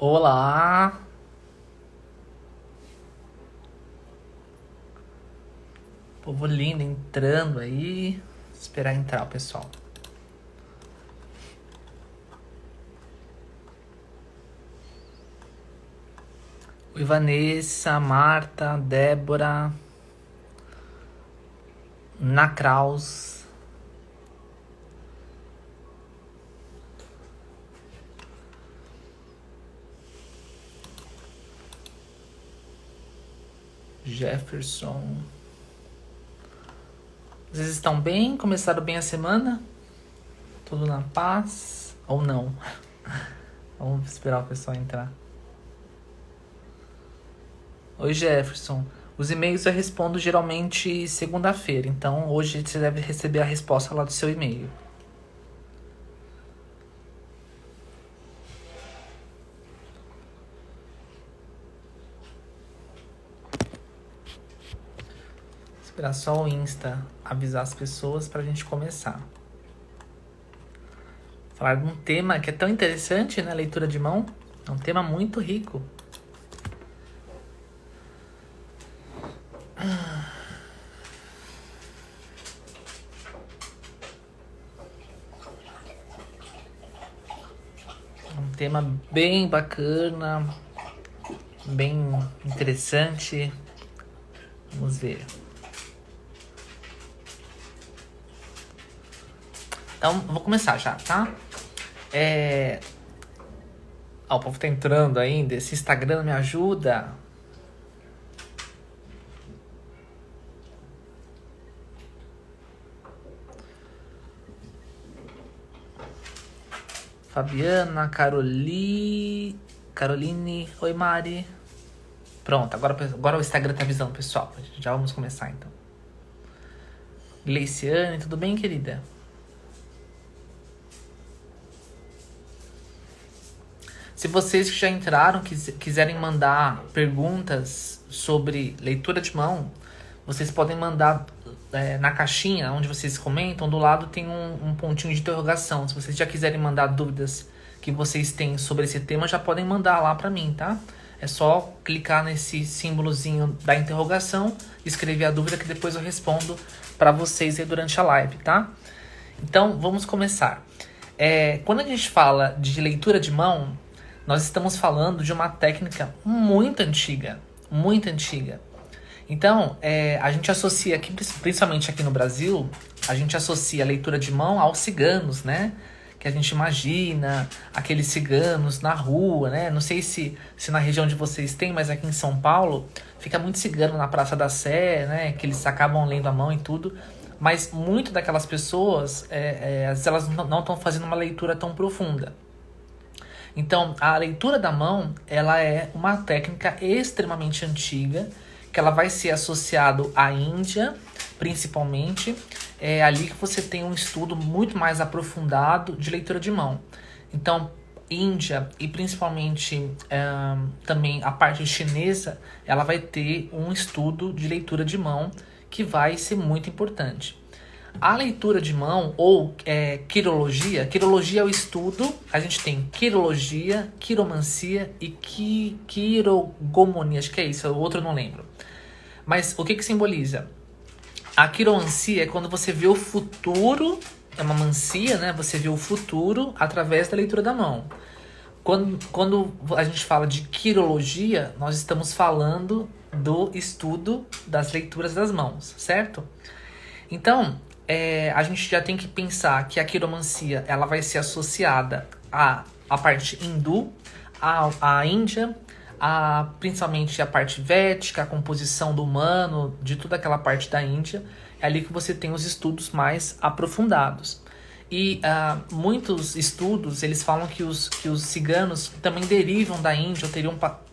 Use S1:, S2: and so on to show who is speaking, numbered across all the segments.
S1: Olá, povo lindo entrando aí. Esperar entrar o pessoal. Oi, Vanessa, Marta, Débora, Nacraus. Jefferson. Vocês estão bem? Começaram bem a semana? Tudo na paz? Ou não? Vamos esperar o pessoal entrar. Oi, Jefferson. Os e-mails eu respondo geralmente segunda-feira, então hoje você deve receber a resposta lá do seu e-mail. Esperar só o Insta avisar as pessoas pra gente começar. Falar de um tema que é tão interessante, né? Leitura de mão. É um tema muito rico. É um tema bem bacana, bem interessante. Vamos ver. Então, vou começar já, tá? O povo tá entrando ainda. Esse Instagram me ajuda. Fabiana, Caroline. Oi, Mari. Pronto, agora o Instagram tá avisando, pessoal. Já vamos começar, então. Gleiciane, tudo bem, querida? Se vocês que já entraram quiserem mandar perguntas sobre leitura de mão, vocês podem mandar na caixinha onde vocês comentam. Do lado tem um pontinho de interrogação. Se vocês já quiserem mandar dúvidas que vocês têm sobre esse tema, já podem mandar lá pra mim, tá? É só clicar nesse símbolozinho da interrogação, escrever a dúvida que depois eu respondo pra vocês aí durante a live, tá? Então, vamos começar. Quando a gente fala de leitura de mão, nós estamos falando de uma técnica muito antiga, muito antiga. Então, a gente associa, aqui, principalmente aqui no Brasil, a gente associa a leitura de mão aos ciganos, né? Que a gente imagina aqueles ciganos na rua, né? Não sei se na região de vocês tem, mas aqui em São Paulo fica muito cigano na Praça da Sé, né? Que eles acabam lendo a mão e tudo. Mas muito daquelas pessoas, às vezes elas não estão fazendo uma leitura tão profunda. Então, a leitura da mão, ela é uma técnica extremamente antiga, que ela vai ser associado à Índia, principalmente. É ali que você tem um estudo muito mais aprofundado de leitura de mão. Então, Índia e principalmente também a parte chinesa, ela vai ter um estudo de leitura de mão que vai ser muito importante. A leitura de mão, ou quirologia é o estudo, a gente tem quirologia, quiromancia e quirogomonia, acho que é isso, o outro eu não lembro. Mas o que simboliza? A quiromancia é quando você vê o futuro, é uma mancia, né? Você vê o futuro através da leitura da mão. Quando a gente fala de quirologia, nós estamos falando do estudo das leituras das mãos, certo? Então, a gente já tem que pensar que a quiromancia ela vai ser associada à parte hindu, à Índia, principalmente a parte védica, a composição do humano, de toda aquela parte da Índia. É ali que você tem os estudos mais aprofundados. E muitos estudos eles falam que os ciganos também derivam da Índia, ou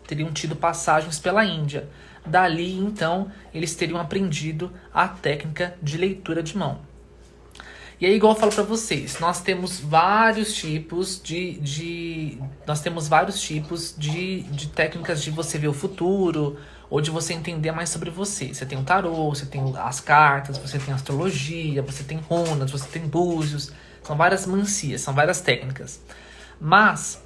S1: teriam tido passagens pela Índia. Dali, então, eles teriam aprendido a técnica de leitura de mão. E aí, igual eu falo para vocês, nós temos vários tipos de técnicas de você ver o futuro, ou de você entender mais sobre você. Você tem o tarô, você tem as cartas, você tem a astrologia, você tem runas, você tem búzios. São várias mancias, são várias técnicas. Mas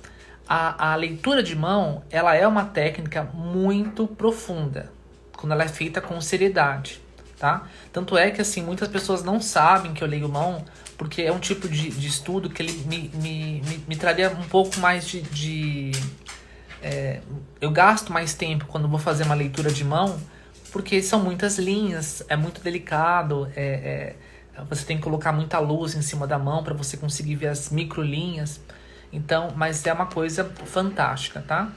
S1: A leitura de mão, ela é uma técnica muito profunda, quando ela é feita com seriedade, tá? Tanto é que, assim, muitas pessoas não sabem que eu leio mão, porque é um tipo de estudo que ele me traria um pouco mais eu gasto mais tempo quando vou fazer uma leitura de mão, porque são muitas linhas, é muito delicado, você tem que colocar muita luz em cima da mão para você conseguir ver as microlinhas. Então, mas é uma coisa fantástica, tá?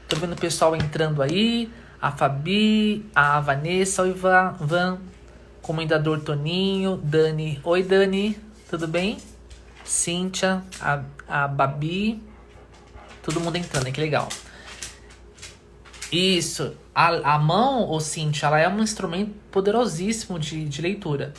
S1: Tô vendo o pessoal entrando aí, a Fabi, a Vanessa, o Ivan, Comendador Toninho, Dani. Oi, Dani, tudo bem? Cíntia, a Babi, todo mundo entrando, que legal. Isso, a mão, ô Cíntia, ela é um instrumento poderosíssimo de leitura.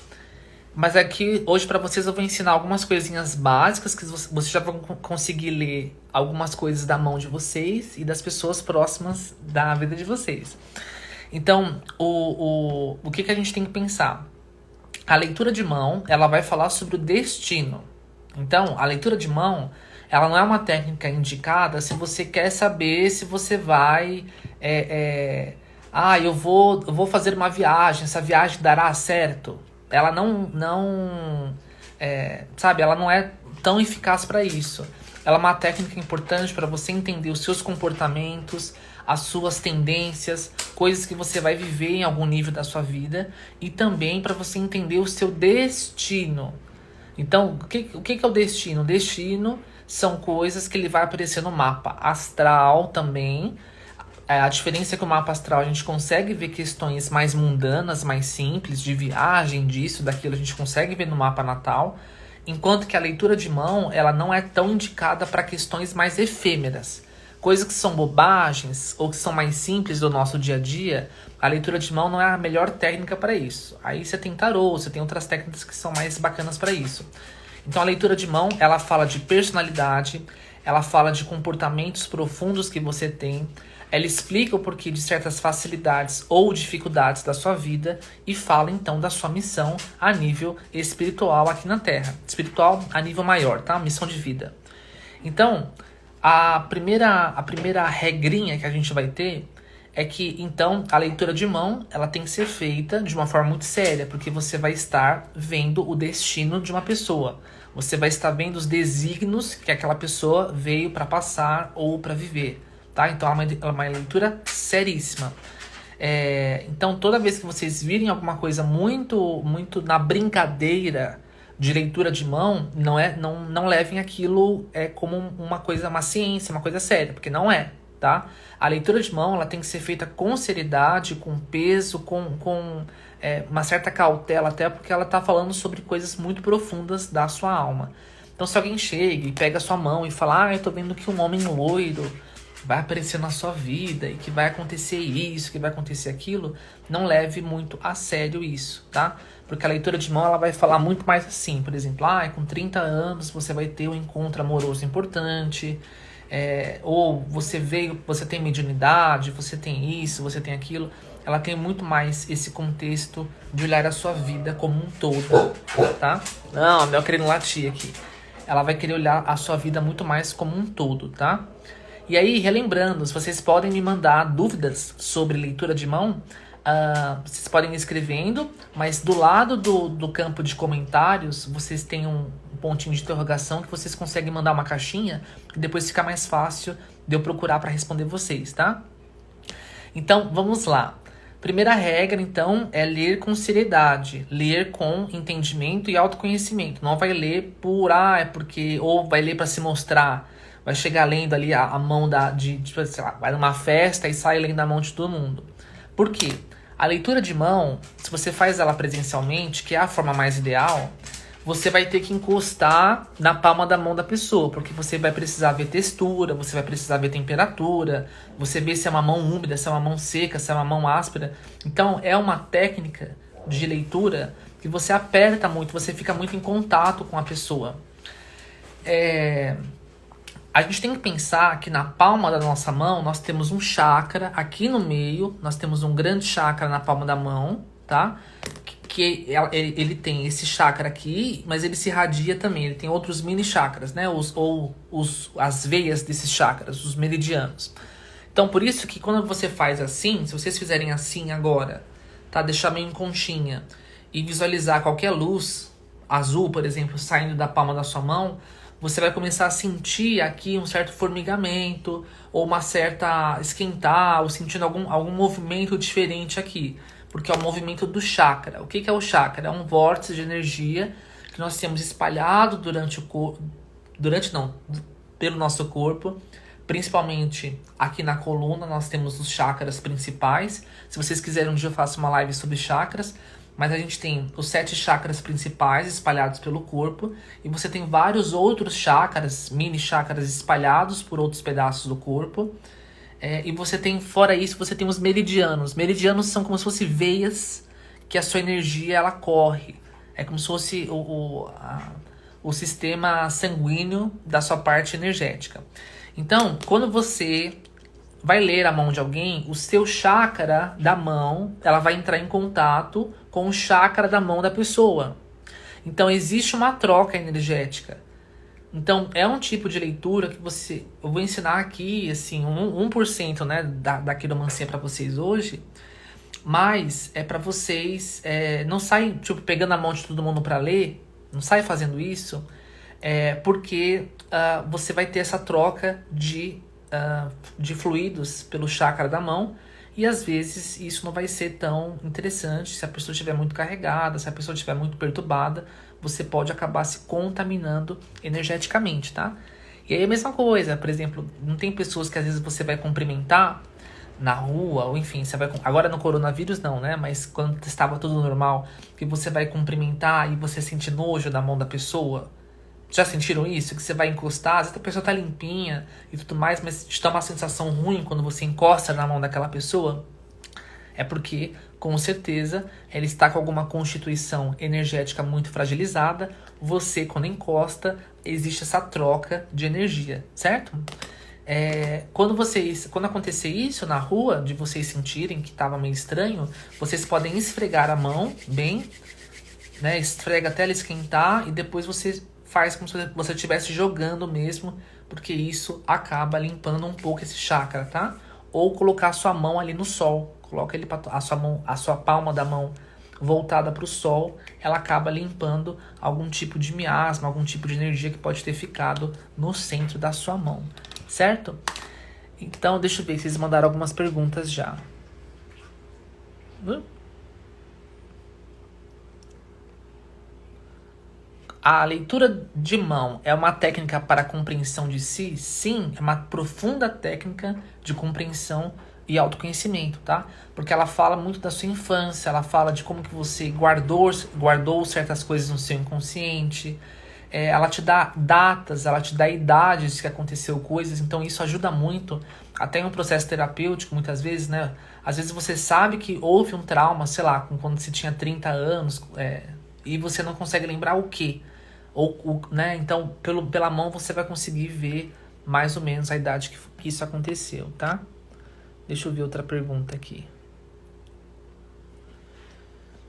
S1: Mas aqui, hoje, para vocês, eu vou ensinar algumas coisinhas básicas que vocês já vão conseguir ler algumas coisas da mão de vocês e das pessoas próximas da vida de vocês. Então, o que a gente tem que pensar? A leitura de mão, ela vai falar sobre o destino. Então, a leitura de mão, ela não é uma técnica indicada se você quer saber se você vai... eu vou fazer uma viagem, essa viagem dará certo? Ela ela não é tão eficaz para isso. Ela é uma técnica importante para você entender os seus comportamentos, as suas tendências, coisas que você vai viver em algum nível da sua vida e também para você entender o seu destino. Então, o que é o destino? O destino são coisas que ele vai aparecer no mapa astral também. A diferença é que o mapa astral a gente consegue ver questões mais mundanas, mais simples, de viagem, disso, daquilo, a gente consegue ver no mapa natal, enquanto que a leitura de mão, ela não é tão indicada para questões mais efêmeras. Coisas que são bobagens ou que são mais simples do nosso dia a dia, a leitura de mão não é a melhor técnica para isso. Aí você tem tarô, você tem outras técnicas que são mais bacanas para isso. Então a leitura de mão, ela fala de personalidade, ela fala de comportamentos profundos que você tem, ela explica o porquê de certas facilidades ou dificuldades da sua vida e fala então da sua missão a nível espiritual aqui na Terra. Espiritual a nível maior, tá? Missão de vida. Então, a primeira regrinha que a gente vai ter é que, então, a leitura de mão, ela tem que ser feita de uma forma muito séria, porque você vai estar vendo o destino de uma pessoa. Você vai estar vendo os desígnios que aquela pessoa veio para passar ou para viver. Tá? Então é uma leitura seríssima. Então toda vez que vocês virem alguma coisa muito na brincadeira de leitura de mão, não levem aquilo como uma ciência, uma coisa séria, porque não é. Tá? A leitura de mão ela tem que ser feita com seriedade, com peso, com uma certa cautela, até porque ela está falando sobre coisas muito profundas da sua alma. Então se alguém chega e pega a sua mão e fala, eu tô vendo que um homem loiro vai aparecer na sua vida e que vai acontecer isso, que vai acontecer aquilo, não leve muito a sério isso, tá? Porque a leitura de mão ela vai falar muito mais assim, por exemplo, com 30 anos você vai ter um encontro amoroso importante, ou você tem mediunidade, você tem isso, você tem aquilo. Ela tem muito mais esse contexto de olhar a sua vida como um todo, tá? Não, meu querendo latir aqui. Ela vai querer olhar a sua vida muito mais como um todo, tá? E aí, relembrando, vocês podem me mandar dúvidas sobre leitura de mão, vocês podem ir escrevendo, mas do lado do campo de comentários, vocês têm um pontinho de interrogação que vocês conseguem mandar uma caixinha, e depois fica mais fácil de eu procurar para responder vocês, tá? Então, vamos lá. Primeira regra, então, é ler com seriedade, ler com entendimento e autoconhecimento. Não vai ler ou vai ler para se mostrar. Vai chegar lendo ali a mão sei lá, vai numa festa e sai lendo a mão de todo mundo. Por quê? A leitura de mão, se você faz ela presencialmente, que é a forma mais ideal, você vai ter que encostar na palma da mão da pessoa, porque você vai precisar ver textura, você vai precisar ver temperatura, você vê se é uma mão úmida, se é uma mão seca, se é uma mão áspera. Então é uma técnica de leitura que você aperta muito, você fica muito em contato com a pessoa. A gente tem que pensar que na palma da nossa mão nós temos um chakra aqui no meio, nós temos um grande chakra na palma da mão, tá? que ele tem esse chakra aqui, mas ele se irradia também. Ele tem outros mini chakras, né? As veias desses chakras, os meridianos. Então, por isso que quando você faz assim, se vocês fizerem assim agora, tá? Deixar meio em conchinha e visualizar qualquer luz azul, por exemplo, saindo da palma da sua mão, você vai começar a sentir aqui um certo formigamento, ou uma certa esquentar, ou sentindo algum movimento diferente aqui. Porque é o movimento do chakra. O que é o chakra? É um vórtice de energia que nós temos espalhado durante o corpo. Pelo nosso corpo. Principalmente aqui na coluna, nós temos os chakras principais. Se vocês quiserem, um dia eu faço uma live sobre chakras. Mas a gente tem os 7 chakras principais espalhados pelo corpo. E você tem vários outros chakras, mini chakras espalhados por outros pedaços do corpo. E você tem, fora isso, você tem os meridianos. Meridianos são como se fossem veias que a sua energia ela corre. É como se fosse o sistema sanguíneo da sua parte energética. Então, quando você vai ler a mão de alguém, o seu chakra da mão, ela vai entrar em contato com o chakra da mão da pessoa. Então, existe uma troca energética. Então, é um tipo de leitura que eu vou ensinar aqui, assim, 1%, né, da quiromancia para vocês hoje, mas é para vocês, não saem, tipo, pegando a mão de todo mundo para ler, não sai fazendo isso, porque você vai ter essa troca de fluidos pelo chakra da mão, e às vezes isso não vai ser tão interessante se a pessoa estiver muito carregada, se a pessoa estiver muito perturbada, você pode acabar se contaminando energeticamente, tá? E aí a mesma coisa, por exemplo, não tem pessoas que às vezes você vai cumprimentar na rua, ou enfim, você vai, agora no coronavírus não, né? Mas quando estava tudo normal, que você vai cumprimentar e você sente nojo da mão da pessoa. Já sentiram isso? Que você vai encostar, às vezes a pessoa tá limpinha e tudo mais, mas te dá uma sensação ruim quando você encosta na mão daquela pessoa? É porque, com certeza, ela está com alguma constituição energética muito fragilizada. Você, quando encosta, existe essa troca de energia, certo? Quando acontecer isso na rua, de vocês sentirem que estava meio estranho, vocês podem esfregar a mão bem, né? Esfrega até ela esquentar e depois você faz como se você estivesse jogando mesmo, porque isso acaba limpando um pouco esse chakra, tá? Ou colocar a sua mão ali no sol. Coloca ele a sua palma da mão voltada para o sol, ela acaba limpando algum tipo de miasma, algum tipo de energia que pode ter ficado no centro da sua mão, certo? Então, deixa eu ver se vocês mandaram algumas perguntas já. A leitura de mão é uma técnica para a compreensão de si? Sim, é uma profunda técnica de compreensão e autoconhecimento, tá? Porque ela fala muito da sua infância, ela fala de como que você guardou certas coisas no seu inconsciente, ela te dá datas, ela te dá idades que aconteceu coisas, então isso ajuda muito, até em um processo terapêutico, muitas vezes, né? Às vezes você sabe que houve um trauma, sei lá, quando você tinha 30 anos, e você não consegue lembrar o quê? Né? Então, pela mão você vai conseguir ver mais ou menos a idade que isso aconteceu, tá? Deixa eu ver outra pergunta aqui.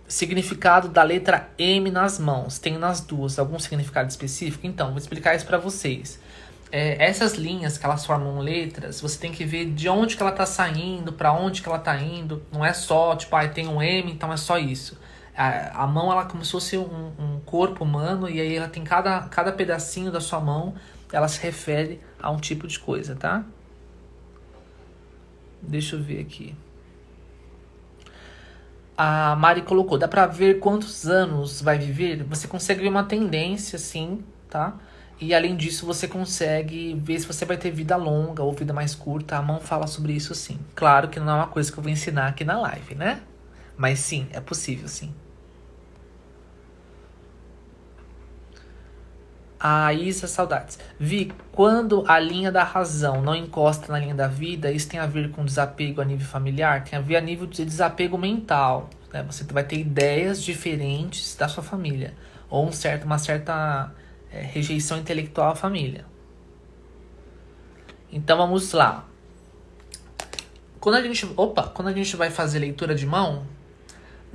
S1: Significado da letra M nas mãos. Tem nas duas algum significado específico? Então, vou explicar isso para vocês. Essas linhas que elas formam letras, você tem que ver de onde que ela tá saindo, para onde que ela tá indo. Não é só, tipo, tem um M, então é só isso. A mão, ela é como se fosse um corpo humano, e aí ela tem cada pedacinho da sua mão, ela se refere a um tipo de coisa, tá? Deixa eu ver aqui. A Mari colocou, dá pra ver quantos anos vai viver? Você consegue ver uma tendência, sim, tá? E além disso, você consegue ver se você vai ter vida longa ou vida mais curta. A mão fala sobre isso, sim. Claro que não é uma coisa que eu vou ensinar aqui na live, né? Mas sim, é possível, sim. A Isa, saudades. Vi, quando a linha da razão não encosta na linha da vida, isso tem a ver com desapego a nível familiar? Tem a ver a nível de desapego mental, né? Você vai ter ideias diferentes da sua família. Ou uma certa rejeição intelectual à família. Então vamos lá. Quando a gente vai fazer leitura de mão,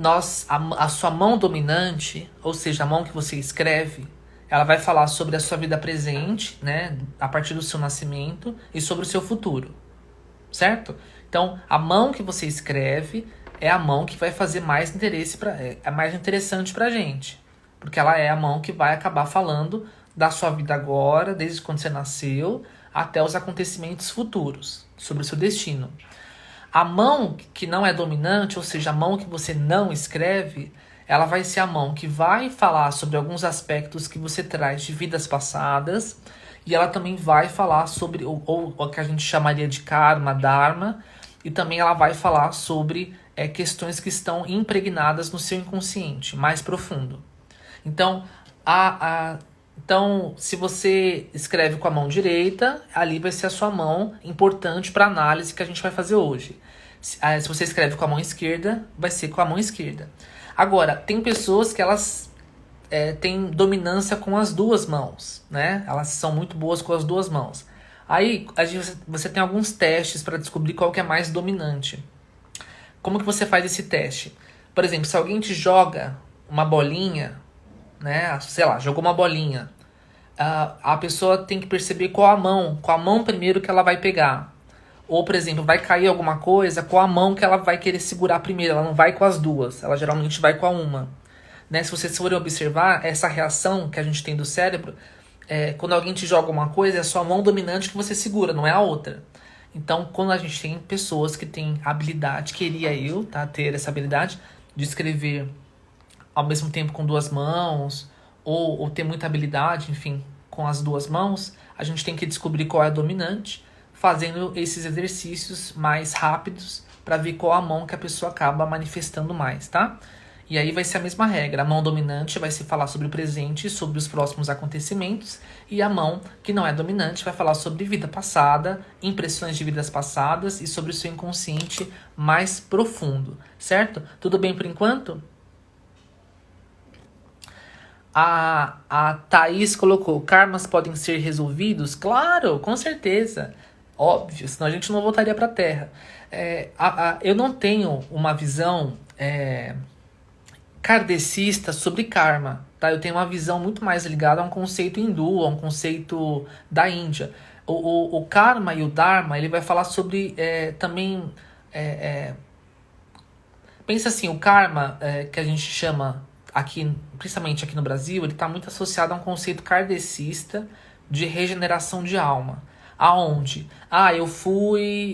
S1: a sua mão dominante, ou seja, a mão que você escreve, ela vai falar sobre a sua vida presente, né, a partir do seu nascimento, e sobre o seu futuro, certo? Então, a mão que você escreve é a mão que vai fazer mais interesse é mais interessante pra gente, porque ela é a mão que vai acabar falando da sua vida agora, desde quando você nasceu, até os acontecimentos futuros, sobre o seu destino. A mão que não é dominante, ou seja, a mão que você não escreve, ela vai ser a mão que vai falar sobre alguns aspectos que você traz de vidas passadas, e ela também vai falar sobre o que a gente chamaria de karma, dharma, e também ela vai falar sobre questões que estão impregnadas no seu inconsciente, mais profundo. Então, então, se você escreve com a mão direita, ali vai ser a sua mão importante para a análise que a gente vai fazer hoje. Se você escreve com a mão esquerda, vai ser com a mão esquerda. Agora, tem pessoas que elas têm dominância com as duas mãos, né? Elas são muito boas com as duas mãos. Aí, você tem alguns testes para descobrir qual que é mais dominante. Como que você faz esse teste? Por exemplo, se alguém te joga uma bolinha, né? Sei lá, jogou uma bolinha. A pessoa tem que perceber qual a mão primeiro que ela vai pegar. Ou, por exemplo, vai cair alguma coisa, qual a mão que ela vai querer segurar primeiro. Ela não vai com as duas, ela geralmente vai com a uma. Né? Se vocês forem observar, essa reação que a gente tem do cérebro, quando alguém te joga uma coisa, é a sua mão dominante que você segura, não é a outra. Então, quando a gente tem pessoas que têm habilidade, queria eu ter essa habilidade de escrever ao mesmo tempo com duas mãos, ou ter muita habilidade, enfim, com as duas mãos, a gente tem que descobrir qual é a dominante, fazendo esses exercícios mais rápidos para ver qual a mão que a pessoa acaba manifestando mais, tá? E aí vai ser a mesma regra. A mão dominante vai se falar sobre o presente e sobre os próximos acontecimentos, e a mão que não é dominante vai falar sobre vida passada, impressões de vidas passadas e sobre o seu inconsciente mais profundo, certo? Tudo bem por enquanto? A Thaís colocou: karmas podem ser resolvidos? Claro, com certeza. Óbvio, senão a gente não voltaria para a Terra. Eu não tenho uma visão kardecista sobre karma. Tá? Eu tenho uma visão muito mais ligada a um conceito hindu, a um conceito da Índia. O karma e o dharma, ele vai falar sobre também... pensa assim, o karma que a gente chama... aqui, principalmente aqui no Brasil, ele está muito associado a um conceito kardecista de regeneração de alma. Aonde?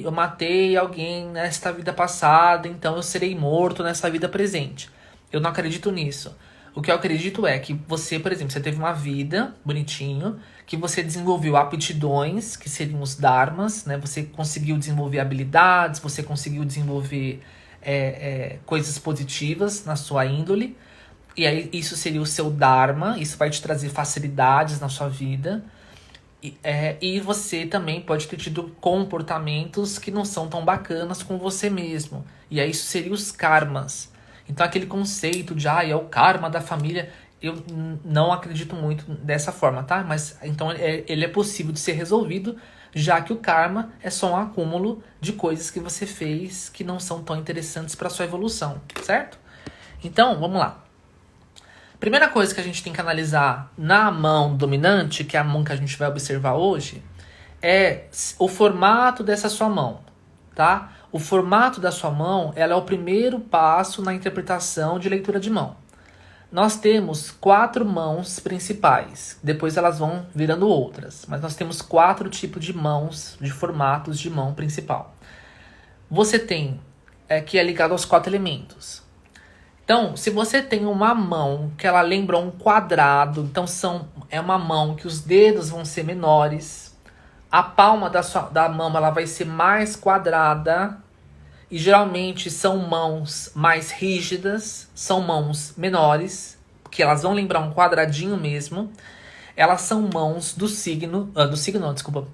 S1: Eu matei alguém nesta vida passada, então eu serei morto nessa vida presente. Eu não acredito nisso. O que eu acredito é que você, por exemplo, você teve uma vida bonitinho, que você desenvolveu aptidões, que seriam os dharmas, né? Você conseguiu desenvolver habilidades, você conseguiu desenvolver coisas positivas na sua índole. E aí isso seria o seu dharma, isso vai te trazer facilidades na sua vida. E você também pode ter tido comportamentos que não são tão bacanas com você mesmo. E aí isso seria os karmas. Então aquele conceito de é o karma da família, eu não acredito muito dessa forma, tá? Mas então ele é possível de ser resolvido, já que o karma é só um acúmulo de coisas que você fez que não são tão interessantes para sua evolução, certo? Então, vamos lá. Primeira coisa que a gente tem que analisar na mão dominante, que é a mão que a gente vai observar hoje, é o formato dessa sua mão, tá? O formato da sua mão, ela é o primeiro passo na interpretação de leitura de mão. Nós temos 4 mãos principais, depois elas vão virando outras, mas nós temos 4 tipos de mãos, de formatos de mão principal. Você tem, que é ligado aos 4 elementos. Então, se você tem uma mão que ela lembra um quadrado, então é uma mão que os dedos vão ser menores, a palma da mão ela vai ser mais quadrada, e geralmente são mãos mais rígidas, são mãos menores, que elas vão lembrar um quadradinho mesmo. Elas são mãos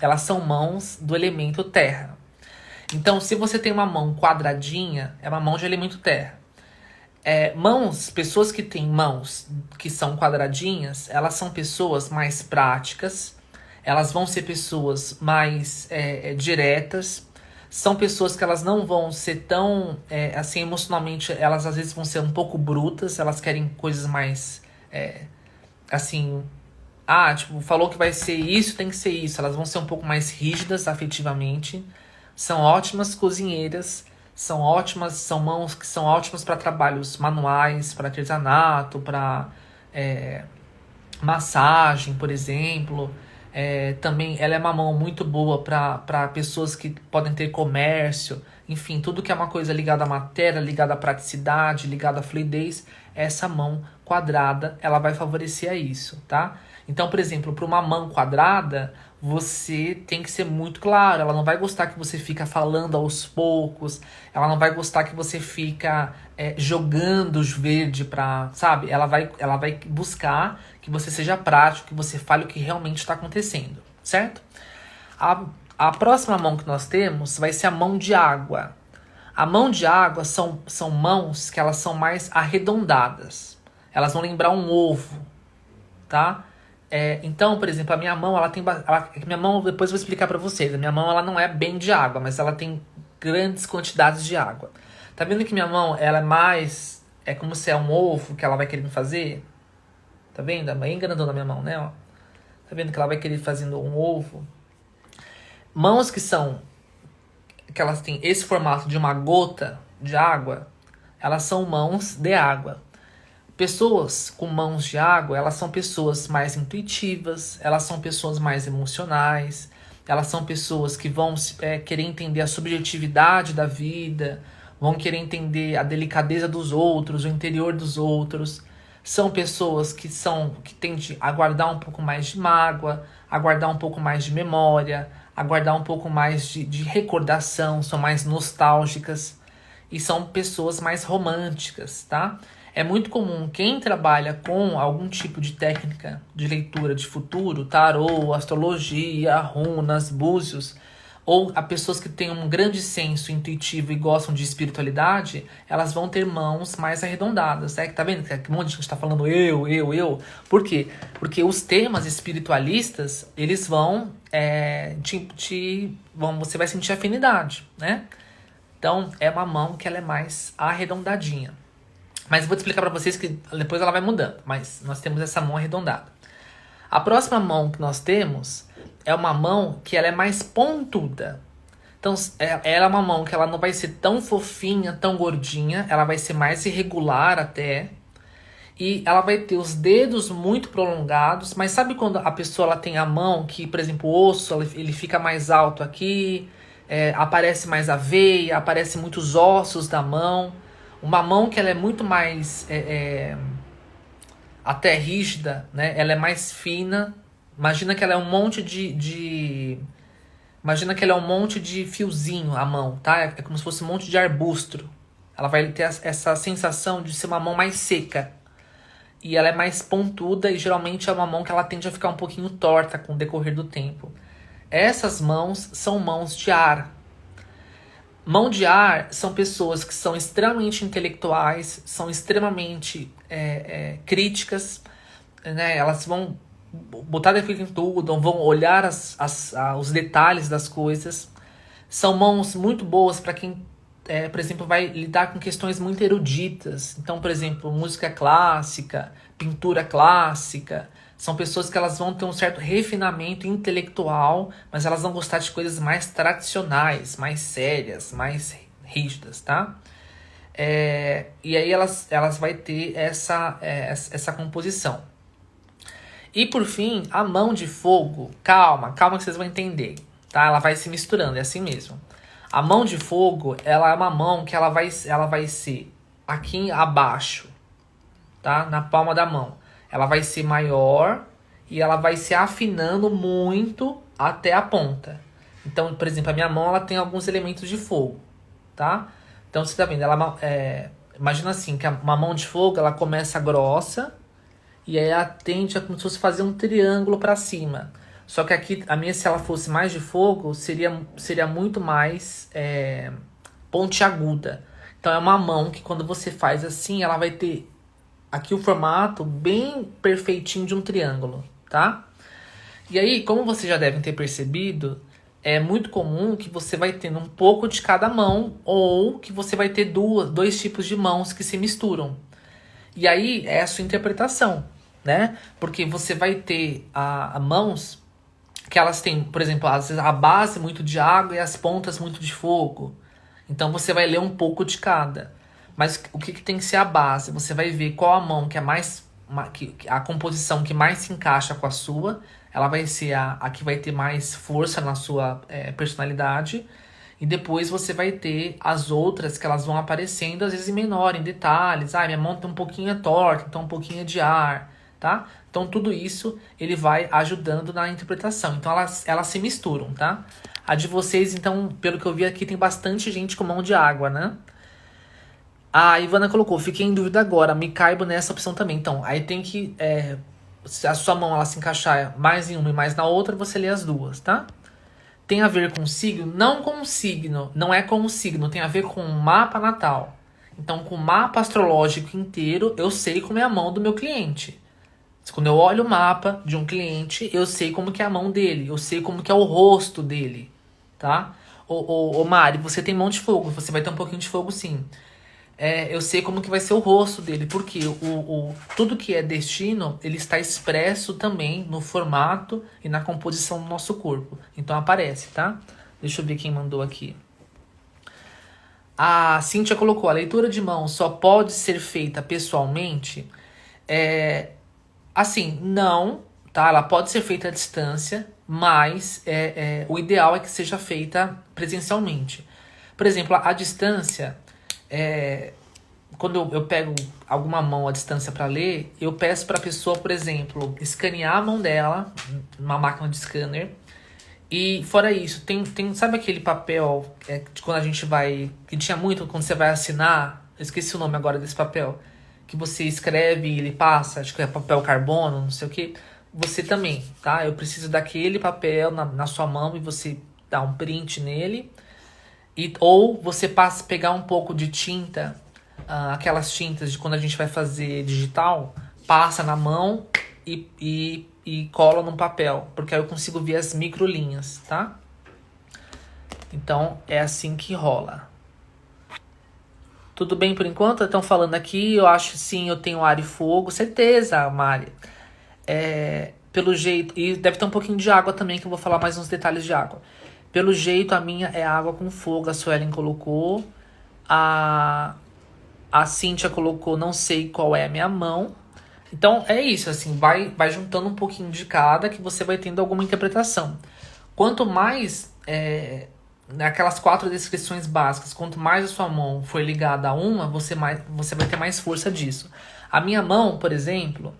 S1: elas são mãos do elemento terra. Então, se você tem uma mão quadradinha, é uma mão de elemento terra. Pessoas que têm mãos que são quadradinhas, elas são pessoas mais práticas, elas vão ser pessoas mais diretas, São pessoas que elas não vão ser tão, assim, emocionalmente, elas às vezes vão ser um pouco brutas, elas querem coisas mais, assim, tipo, falou que vai ser isso, tem que ser isso. Elas vão ser um pouco mais rígidas afetivamente. São ótimas cozinheiras, são mãos que são ótimas para trabalhos manuais, para artesanato, para massagem, por exemplo. Também ela é uma mão muito boa para pessoas que podem ter comércio. Enfim, tudo que é uma coisa ligada à matéria, ligada à praticidade, ligada à fluidez, essa mão quadrada, ela vai favorecer a isso, tá? Então, por exemplo, para uma mão quadrada, você tem que ser muito claro. Ela não vai gostar que você fica falando aos poucos. Ela não vai gostar que você fica jogando os verdes pra, sabe? Ela vai buscar que você seja prático, que você fale o que realmente está acontecendo, certo? A próxima mão que nós temos vai ser a mão de água. A mão de água são mãos que elas são mais arredondadas. Elas vão lembrar um ovo, tá? Então, por exemplo, a minha mão, minha mão, depois eu vou explicar pra vocês. A minha mão, ela não é bem de água, mas ela tem grandes quantidades de água. Tá vendo que minha mão, ela é mais... É como se é um ovo que ela vai querendo fazer? Tá vendo? É bem grandona a minha mão, né? Ó. Tá vendo que ela vai querer fazendo um ovo? Mãos que elas têm esse formato de uma gota de água, elas são mãos de água. Pessoas com mãos de água, elas são pessoas mais intuitivas, elas são pessoas mais emocionais, elas são pessoas que vão querer entender a subjetividade da vida, vão querer entender a delicadeza dos outros, o interior dos outros. São pessoas que tendem a guardar um pouco mais de mágoa, a guardar um pouco mais de memória, a guardar um pouco mais de recordação, são mais nostálgicas e são pessoas mais românticas, tá? É muito comum quem trabalha com algum tipo de técnica de leitura de futuro, tarô, astrologia, runas, búzios, ou a pessoas que têm um grande senso intuitivo e gostam de espiritualidade, elas vão ter mãos mais arredondadas. Tá vendo que um monte de gente está falando eu? Por quê? Porque os temas espiritualistas, eles você vai sentir afinidade, né? Então, é uma mão que ela é mais arredondadinha. Mas eu vou te explicar para vocês que depois ela vai mudando. Mas nós temos essa mão arredondada. A próxima mão que nós temos é uma mão que ela é mais pontuda. Então, ela é uma mão que ela não vai ser tão fofinha, tão gordinha. Ela vai ser mais irregular até. E ela vai ter os dedos muito prolongados. Mas sabe quando a pessoa ela tem a mão que, por exemplo, o osso ele fica mais alto aqui. Aparece mais a veia, aparece muitos ossos da mão. Uma mão que ela é muito mais até rígida, né? Ela é mais fina. Imagina que ela é um monte Imagina que ela é um monte de fiozinho a mão, tá? É como se fosse um monte de arbusto. Ela vai ter essa sensação de ser uma mão mais seca. E ela é mais pontuda e geralmente é uma mão que ela tende a ficar um pouquinho torta com o decorrer do tempo. Essas mãos são mãos de ar. Mão de ar são pessoas que são extremamente intelectuais, são extremamente críticas, né? Elas vão botar defeito em tudo, vão olhar os detalhes das coisas. São mãos muito boas para quem, por exemplo, vai lidar com questões muito eruditas. Então, por exemplo, música clássica, pintura clássica. São pessoas que elas vão ter um certo refinamento intelectual, mas elas vão gostar de coisas mais tradicionais, mais sérias, mais rígidas, tá? E aí elas vão ter essa composição. E por fim, a mão de fogo, calma que vocês vão entender, tá? Ela vai se misturando, é assim mesmo. A mão de fogo, ela é uma mão que ela vai ser aqui abaixo, tá? Na palma da mão. Ela vai ser maior e ela vai se afinando muito até a ponta. Então, por exemplo, a minha mão ela tem alguns elementos de fogo, tá? Então, você tá vendo, imagina assim, que uma mão de fogo, ela começa grossa e aí ela tende a como se fosse fazer um triângulo para cima. Só que aqui, a minha, se ela fosse mais de fogo, seria muito mais pontiaguda. Então, é uma mão que quando você faz assim, ela vai ter aqui o formato bem perfeitinho de um triângulo, tá? E aí, como vocês já devem ter percebido, é muito comum que você vai tendo um pouco de cada mão ou que você vai ter dois tipos de mãos que se misturam. E aí é a sua interpretação, né? Porque você vai ter a mãos que elas têm, por exemplo, às vezes a base muito de água e as pontas muito de fogo. Então você vai ler um pouco de cada. Mas o que tem que ser a base? Você vai ver qual a mão que é mais. A composição que mais se encaixa com a sua. Ela vai ser a que vai ter mais força na sua personalidade. E depois você vai ter as outras que elas vão aparecendo, às vezes em menor, em detalhes. Ah, minha mão tá um pouquinho torta, então um pouquinho de ar, tá? Então tudo isso ele vai ajudando na interpretação. Então elas se misturam, tá? A de vocês, então, pelo que eu vi aqui, tem bastante gente com mão de água, né? A Ivana colocou, fiquei em dúvida agora, me caibo nessa opção também. Então, aí tem que, se a sua mão ela se encaixar mais em uma e mais na outra, você lê as duas, tá? Tem a ver com signo? Não com o signo, não é com o signo, tem a ver com o mapa natal. Então, com o mapa astrológico inteiro, eu sei como é a mão do meu cliente. Quando eu olho o mapa de um cliente, eu sei como que é a mão dele, eu sei como que é o rosto dele, tá? Ô Mari, você tem mão de fogo, você vai ter um pouquinho de fogo sim. Eu sei como que vai ser o rosto dele, porque tudo que é destino, ele está expresso também no formato e na composição do nosso corpo. Então aparece, tá? Deixa eu ver quem mandou aqui. A Cíntia colocou, a leitura de mão só pode ser feita pessoalmente? Assim, não, tá? Ela pode ser feita à distância, mas o ideal é que seja feita presencialmente. Por exemplo, a distância... quando eu pego alguma mão à distância para ler, eu peço para a pessoa, por exemplo, escanear a mão dela, numa máquina de scanner. E fora isso, sabe aquele papel de quando a gente vai... Que tinha muito quando você vai assinar, eu esqueci o nome agora desse papel, que você escreve e ele passa, acho que é papel carbono, não sei o que. Você também, tá? Eu preciso daquele papel na sua mão e você dá um print nele. Ou você pegar um pouco de tinta, aquelas tintas de quando a gente vai fazer digital, passa na mão e cola num papel, porque aí eu consigo ver as microlinhas, tá? Então é assim que rola. Tudo bem por enquanto? Estão falando aqui, eu acho sim, eu tenho ar e fogo, certeza, Mari. Pelo jeito, e deve ter um pouquinho de água também, que eu vou falar mais uns detalhes de água. Pelo jeito, a minha é água com fogo, a Suelen colocou. A Cíntia colocou, não sei qual é a minha mão. Então, é isso, assim, vai juntando um pouquinho de cada, que você vai tendo alguma interpretação. Quanto mais, naquelas 4 descrições básicas, quanto mais a sua mão for ligada a uma, você vai ter mais força disso. A minha mão, por exemplo,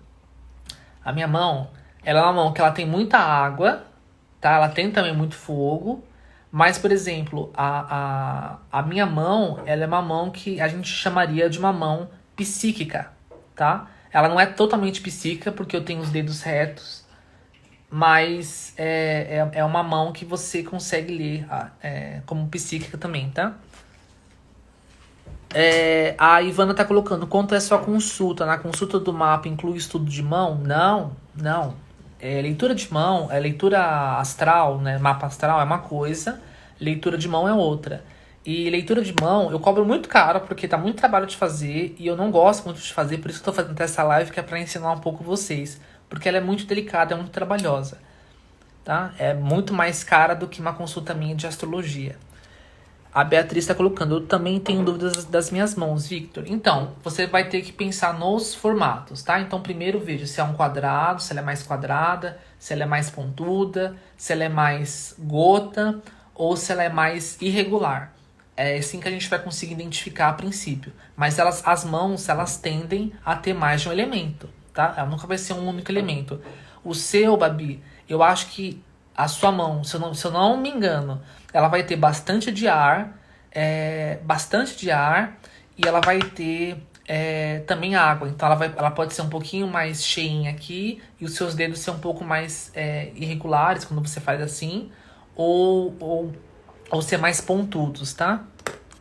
S1: ela é uma mão que ela tem muita água, tá? Ela tem também muito fogo, mas, por exemplo, a minha mão, ela é uma mão que a gente chamaria de uma mão psíquica, tá? Ela não é totalmente psíquica, porque eu tenho os dedos retos, mas é uma mão que você consegue ler como psíquica também, tá? A Ivana tá colocando, quanto é só consulta? Na consulta do mapa inclui estudo de mão? Não. Leitura de mão, leitura astral, né? Mapa astral é uma coisa, leitura de mão é outra. E leitura de mão eu cobro muito caro, porque dá muito trabalho de fazer, e eu não gosto muito de fazer, por isso que eu tô fazendo essa live, que é pra ensinar um pouco vocês. Porque ela é muito delicada, é muito trabalhosa, tá? É muito mais cara do que uma consulta minha de astrologia. A Beatriz está colocando, eu também tenho dúvidas das minhas mãos, Victor. Então, você vai ter que pensar nos formatos, tá? Então, primeiro veja se é um quadrado, se ela é mais quadrada, se ela é mais pontuda, se ela é mais gota ou se ela é mais irregular. É assim que a gente vai conseguir identificar a princípio. Mas as mãos, elas tendem a ter mais de um elemento, tá? Ela nunca vai ser um único elemento. O seu, Babi, eu acho que a sua mão, se eu não me engano, ela vai ter bastante de ar, e ela vai ter também água. Então ela pode ser um pouquinho mais cheinha aqui e os seus dedos ser um pouco mais irregulares quando você faz assim, ou ser mais pontudos, tá?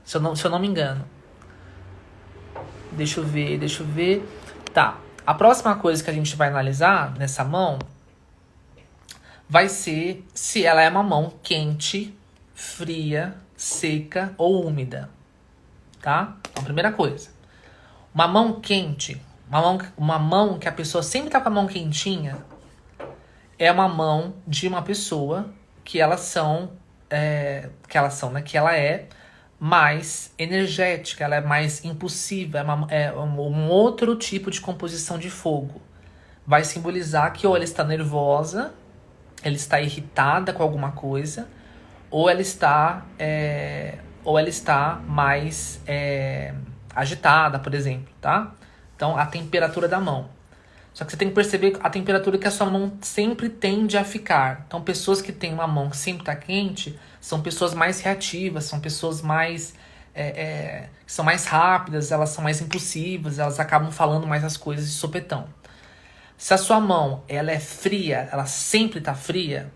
S1: Se eu não me engano. Deixa eu ver. Tá. A próxima coisa que a gente vai analisar nessa mão vai ser se ela é uma mão quente, fria, seca ou úmida, tá? Então, primeira coisa. Uma mão quente, uma mão que a pessoa sempre tá com a mão quentinha, é uma mão de uma pessoa que que ela é mais energética, ela é mais impulsiva, é um outro tipo de composição de fogo. Vai simbolizar que ou ela está nervosa, ela está irritada com alguma coisa, ou ela está mais agitada, por exemplo, tá? Então, a temperatura da mão. Só que você tem que perceber a temperatura que a sua mão sempre tende a ficar. Então, pessoas que têm uma mão que sempre está quente são pessoas mais reativas, são pessoas mais que são mais rápidas, elas são mais impulsivas, elas acabam falando mais as coisas de sopetão. Se a sua mão ela é fria, ela sempre está fria,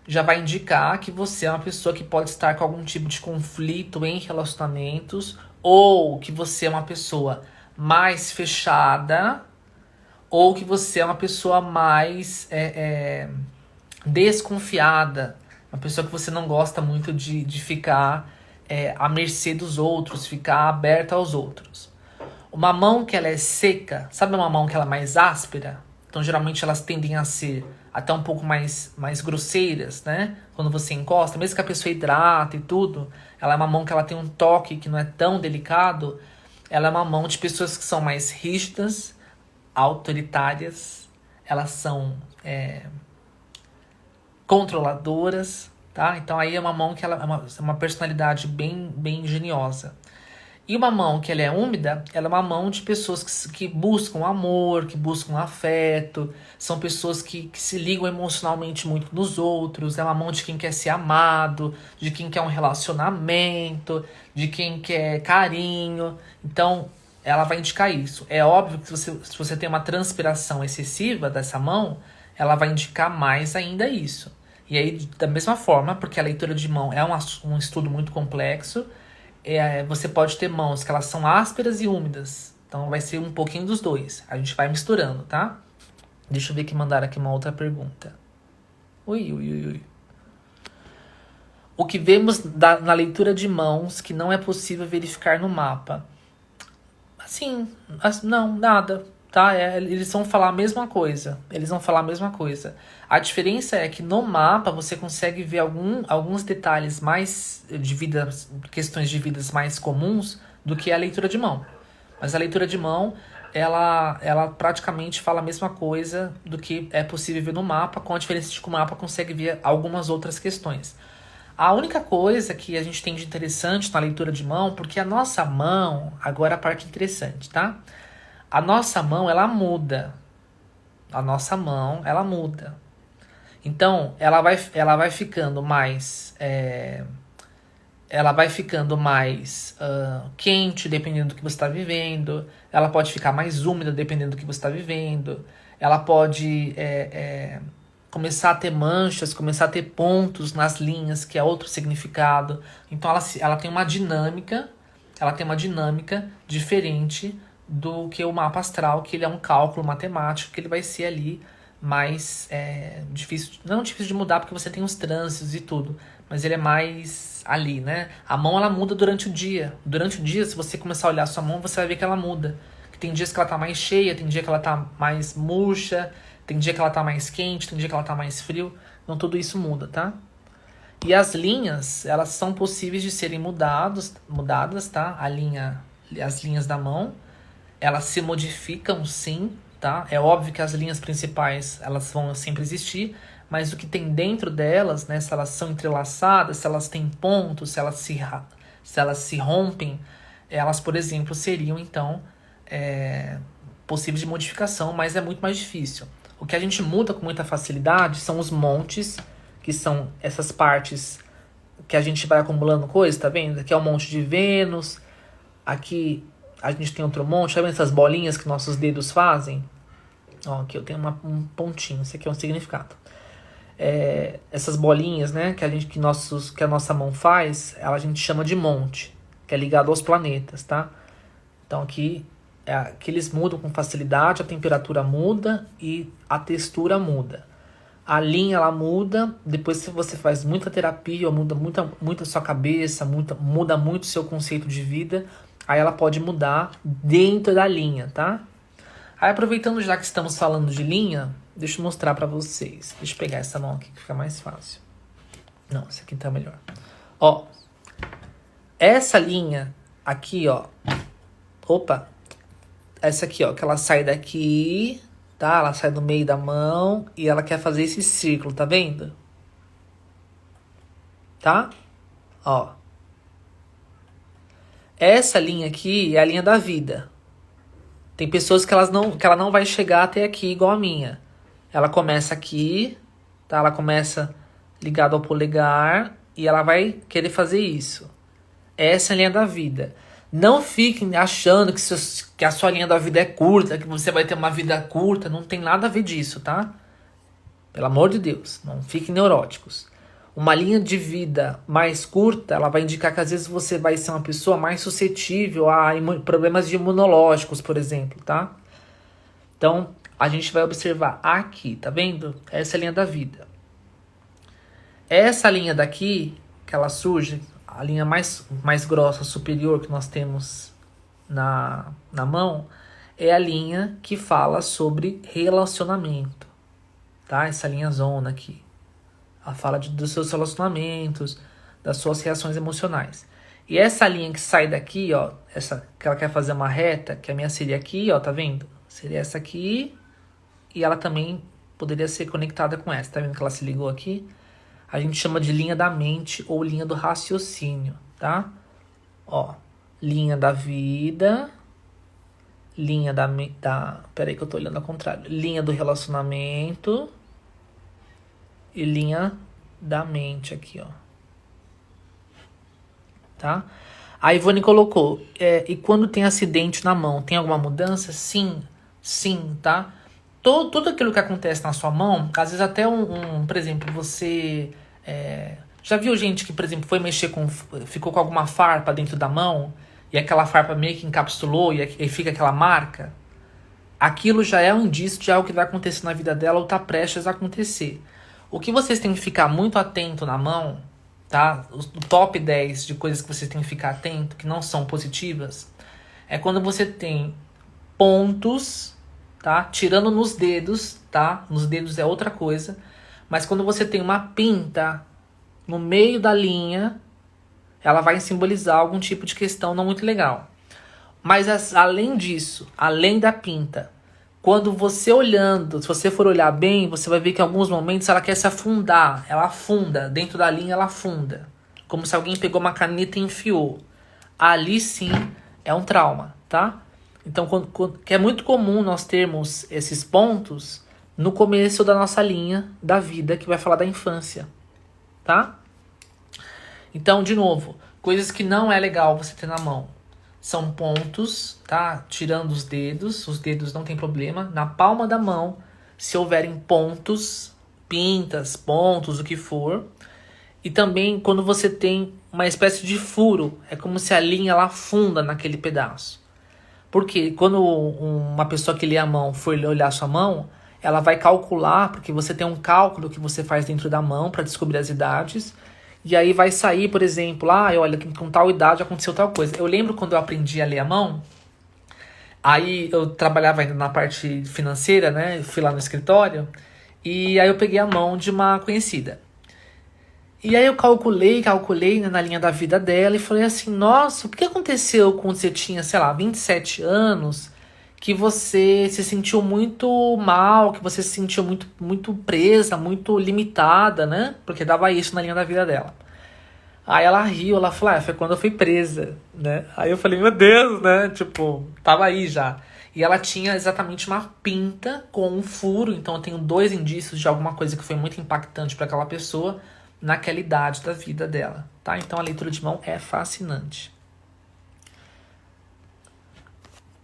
S1: já vai indicar que você é uma pessoa que pode estar com algum tipo de conflito em relacionamentos, ou que você é uma pessoa mais fechada, ou que você é uma pessoa mais desconfiada, uma pessoa que você não gosta muito de ficar à mercê dos outros, ficar aberta aos outros. Uma mão que ela é seca, sabe uma mão que ela é mais áspera? Então geralmente elas tendem a ser até um pouco mais grosseiras, né? Quando você encosta, mesmo que a pessoa hidrata e tudo, ela é uma mão que ela tem um toque que não é tão delicado. Ela é uma mão de pessoas que são mais rígidas, autoritárias, elas são controladoras, tá? Então aí é uma mão que ela é uma personalidade bem engenhosa. E uma mão que ela é úmida, ela é uma mão de pessoas que buscam amor, que buscam afeto, são pessoas que se ligam emocionalmente muito nos outros, é uma mão de quem quer ser amado, de quem quer um relacionamento, de quem quer carinho. Então, ela vai indicar isso. É óbvio que se você tem uma transpiração excessiva dessa mão, ela vai indicar mais ainda isso. E aí, da mesma forma, porque a leitura de mão é um estudo muito complexo, você pode ter mãos que elas são ásperas e úmidas. Então vai ser um pouquinho dos dois. A gente vai misturando, tá? Deixa eu ver que mandaram aqui uma outra pergunta. Ui. O que vemos na leitura de mãos que não é possível verificar no mapa? Assim, não, nada. Tá? Eles vão falar a mesma coisa. A diferença é que no mapa você consegue ver alguns detalhes mais de vidas, questões de vidas mais comuns do que a leitura de mão. Mas a leitura de mão, ela praticamente fala a mesma coisa do que é possível ver no mapa, com a diferença de que o mapa consegue ver algumas outras questões. A única coisa que a gente tem de interessante na leitura de mão, porque a nossa mão, agora a parte interessante, tá? A nossa mão, ela muda. Então, ela vai ficando mais quente, dependendo do que você está vivendo. Ela pode ficar mais úmida, dependendo do que você está vivendo. Ela pode começar a ter manchas, começar a ter pontos nas linhas, que é outro significado. Então, ela tem uma dinâmica diferente do que o mapa astral, que ele é um cálculo matemático, que ele vai ser ali mais difícil, não difícil de mudar, porque você tem os trânsitos e tudo, mas ele é mais ali, né? A mão, ela muda durante o dia. Durante o dia, se você começar a olhar a sua mão, você vai ver que ela muda. Que tem dias que ela tá mais cheia, tem dia que ela tá mais murcha, tem dia que ela tá mais quente, tem dia que ela tá mais frio. Então tudo isso muda, tá? E as linhas, elas são possíveis de serem mudadas, tá? As linhas da mão, elas se modificam, sim, tá? É óbvio que as linhas principais, elas vão sempre existir, mas o que tem dentro delas, né, se elas são entrelaçadas, se elas têm pontos, se elas se rompem, elas, por exemplo, seriam, então, possíveis de modificação, mas é muito mais difícil. O que a gente muda com muita facilidade são os montes, que são essas partes que a gente vai acumulando coisas, tá vendo? Aqui é um monte de Vênus, aqui a gente tem outro monte, tá vendo essas bolinhas que nossos dedos fazem? Ó, aqui eu tenho um pontinho, isso aqui é um significado. Essas bolinhas, né, que a nossa mão faz, a gente chama de monte, que é ligado aos planetas, tá? Então aqui eles mudam com facilidade, a temperatura muda e a textura muda. A linha, ela muda, depois que você faz muita terapia, ou muda muito a sua cabeça, muda muito o seu conceito de vida, aí ela pode mudar dentro da linha, tá? Aí aproveitando já que estamos falando de linha, deixa eu mostrar pra vocês. Deixa eu pegar essa mão aqui que fica mais fácil. Não, essa aqui tá melhor. Ó, essa linha aqui, ó. Opa, essa aqui, ó, que ela sai daqui, tá? Ela sai do meio da mão e ela quer fazer esse círculo, tá vendo? Tá? Ó. Essa linha aqui é a linha da vida. Tem pessoas que ela não vai chegar até aqui igual a minha. Ela começa aqui, tá? Ela começa ligada ao polegar e ela vai querer fazer isso. Essa é a linha da vida. Não fiquem achando que a sua linha da vida é curta, que você vai ter uma vida curta. Não tem nada a ver disso, tá? Pelo amor de Deus, não fiquem neuróticos. Uma linha de vida mais curta, ela vai indicar que às vezes você vai ser uma pessoa mais suscetível a problemas imunológicos, por exemplo, tá? Então, a gente vai observar aqui, tá vendo? Essa é a linha da vida. Essa linha daqui, que ela surge, a linha mais grossa, superior que nós temos na mão, é a linha que fala sobre relacionamento, tá? Essa linha zona aqui. Ela fala dos seus relacionamentos, das suas reações emocionais. E essa linha que sai daqui, ó, essa que ela quer fazer uma reta, que a minha seria aqui, ó, tá vendo? Seria essa aqui, e ela também poderia ser conectada com essa, tá vendo que ela se ligou aqui? A gente chama de linha da mente ou linha do raciocínio, tá? Ó, linha da vida, linha peraí que eu tô olhando ao contrário. Linha do relacionamento e linha da mente aqui, ó. Tá? A Ivone colocou, e quando tem acidente na mão, tem alguma mudança? Sim, tá? Tudo aquilo que acontece na sua mão, às vezes até por exemplo, você já viu gente que, por exemplo, foi mexer ficou com alguma farpa dentro da mão e aquela farpa meio que encapsulou e fica aquela marca? Aquilo já é um indício de algo que vai acontecer na vida dela ou tá prestes a acontecer. O que vocês têm que ficar muito atento na mão, tá? O top 10 de coisas que vocês têm que ficar atento, que não são positivas, é quando você tem pontos, tá? Tirando nos dedos, tá? Nos dedos é outra coisa. Mas quando você tem uma pinta no meio da linha, ela vai simbolizar algum tipo de questão não muito legal. Mas além disso, além da pinta, quando você olhando, se você for olhar bem, você vai ver que em alguns momentos ela quer se afundar. Ela afunda, dentro da linha ela afunda. Como se alguém pegou uma caneta e enfiou. Ali sim é um trauma, tá? Então, que é muito comum nós termos esses pontos no começo da nossa linha da vida, que vai falar da infância, tá? Então, de novo, coisas que não é legal você ter na mão. São pontos, tá? Tirando os dedos não tem problema. Na palma da mão, se houverem pontos, pintas, pontos, o que for. E também quando você tem uma espécie de furo, é como se a linha ela afunda naquele pedaço. Porque quando uma pessoa que lê a mão for olhar a sua mão, ela vai calcular, porque você tem um cálculo que você faz dentro da mão para descobrir as idades. E aí vai sair, por exemplo, olha, com tal idade aconteceu tal coisa. Eu lembro quando eu aprendi a ler a mão, aí eu trabalhava ainda na parte financeira, né? Fui lá no escritório, e aí eu peguei a mão de uma conhecida. E aí eu calculei, né, na linha da vida dela e falei assim, nossa, o que aconteceu quando você tinha, sei lá, 27 anos, que você se sentiu muito mal, que você se sentiu muito presa, muito limitada, né? Porque dava isso na linha da vida dela. Aí ela riu, ela falou, foi quando eu fui presa, né? Aí eu falei, meu Deus, né? Tipo, tava aí já. E ela tinha exatamente uma pinta com um furo, então eu tenho 2 indícios de alguma coisa que foi muito impactante para aquela pessoa naquela idade da vida dela, tá? Então a leitura de mão é fascinante.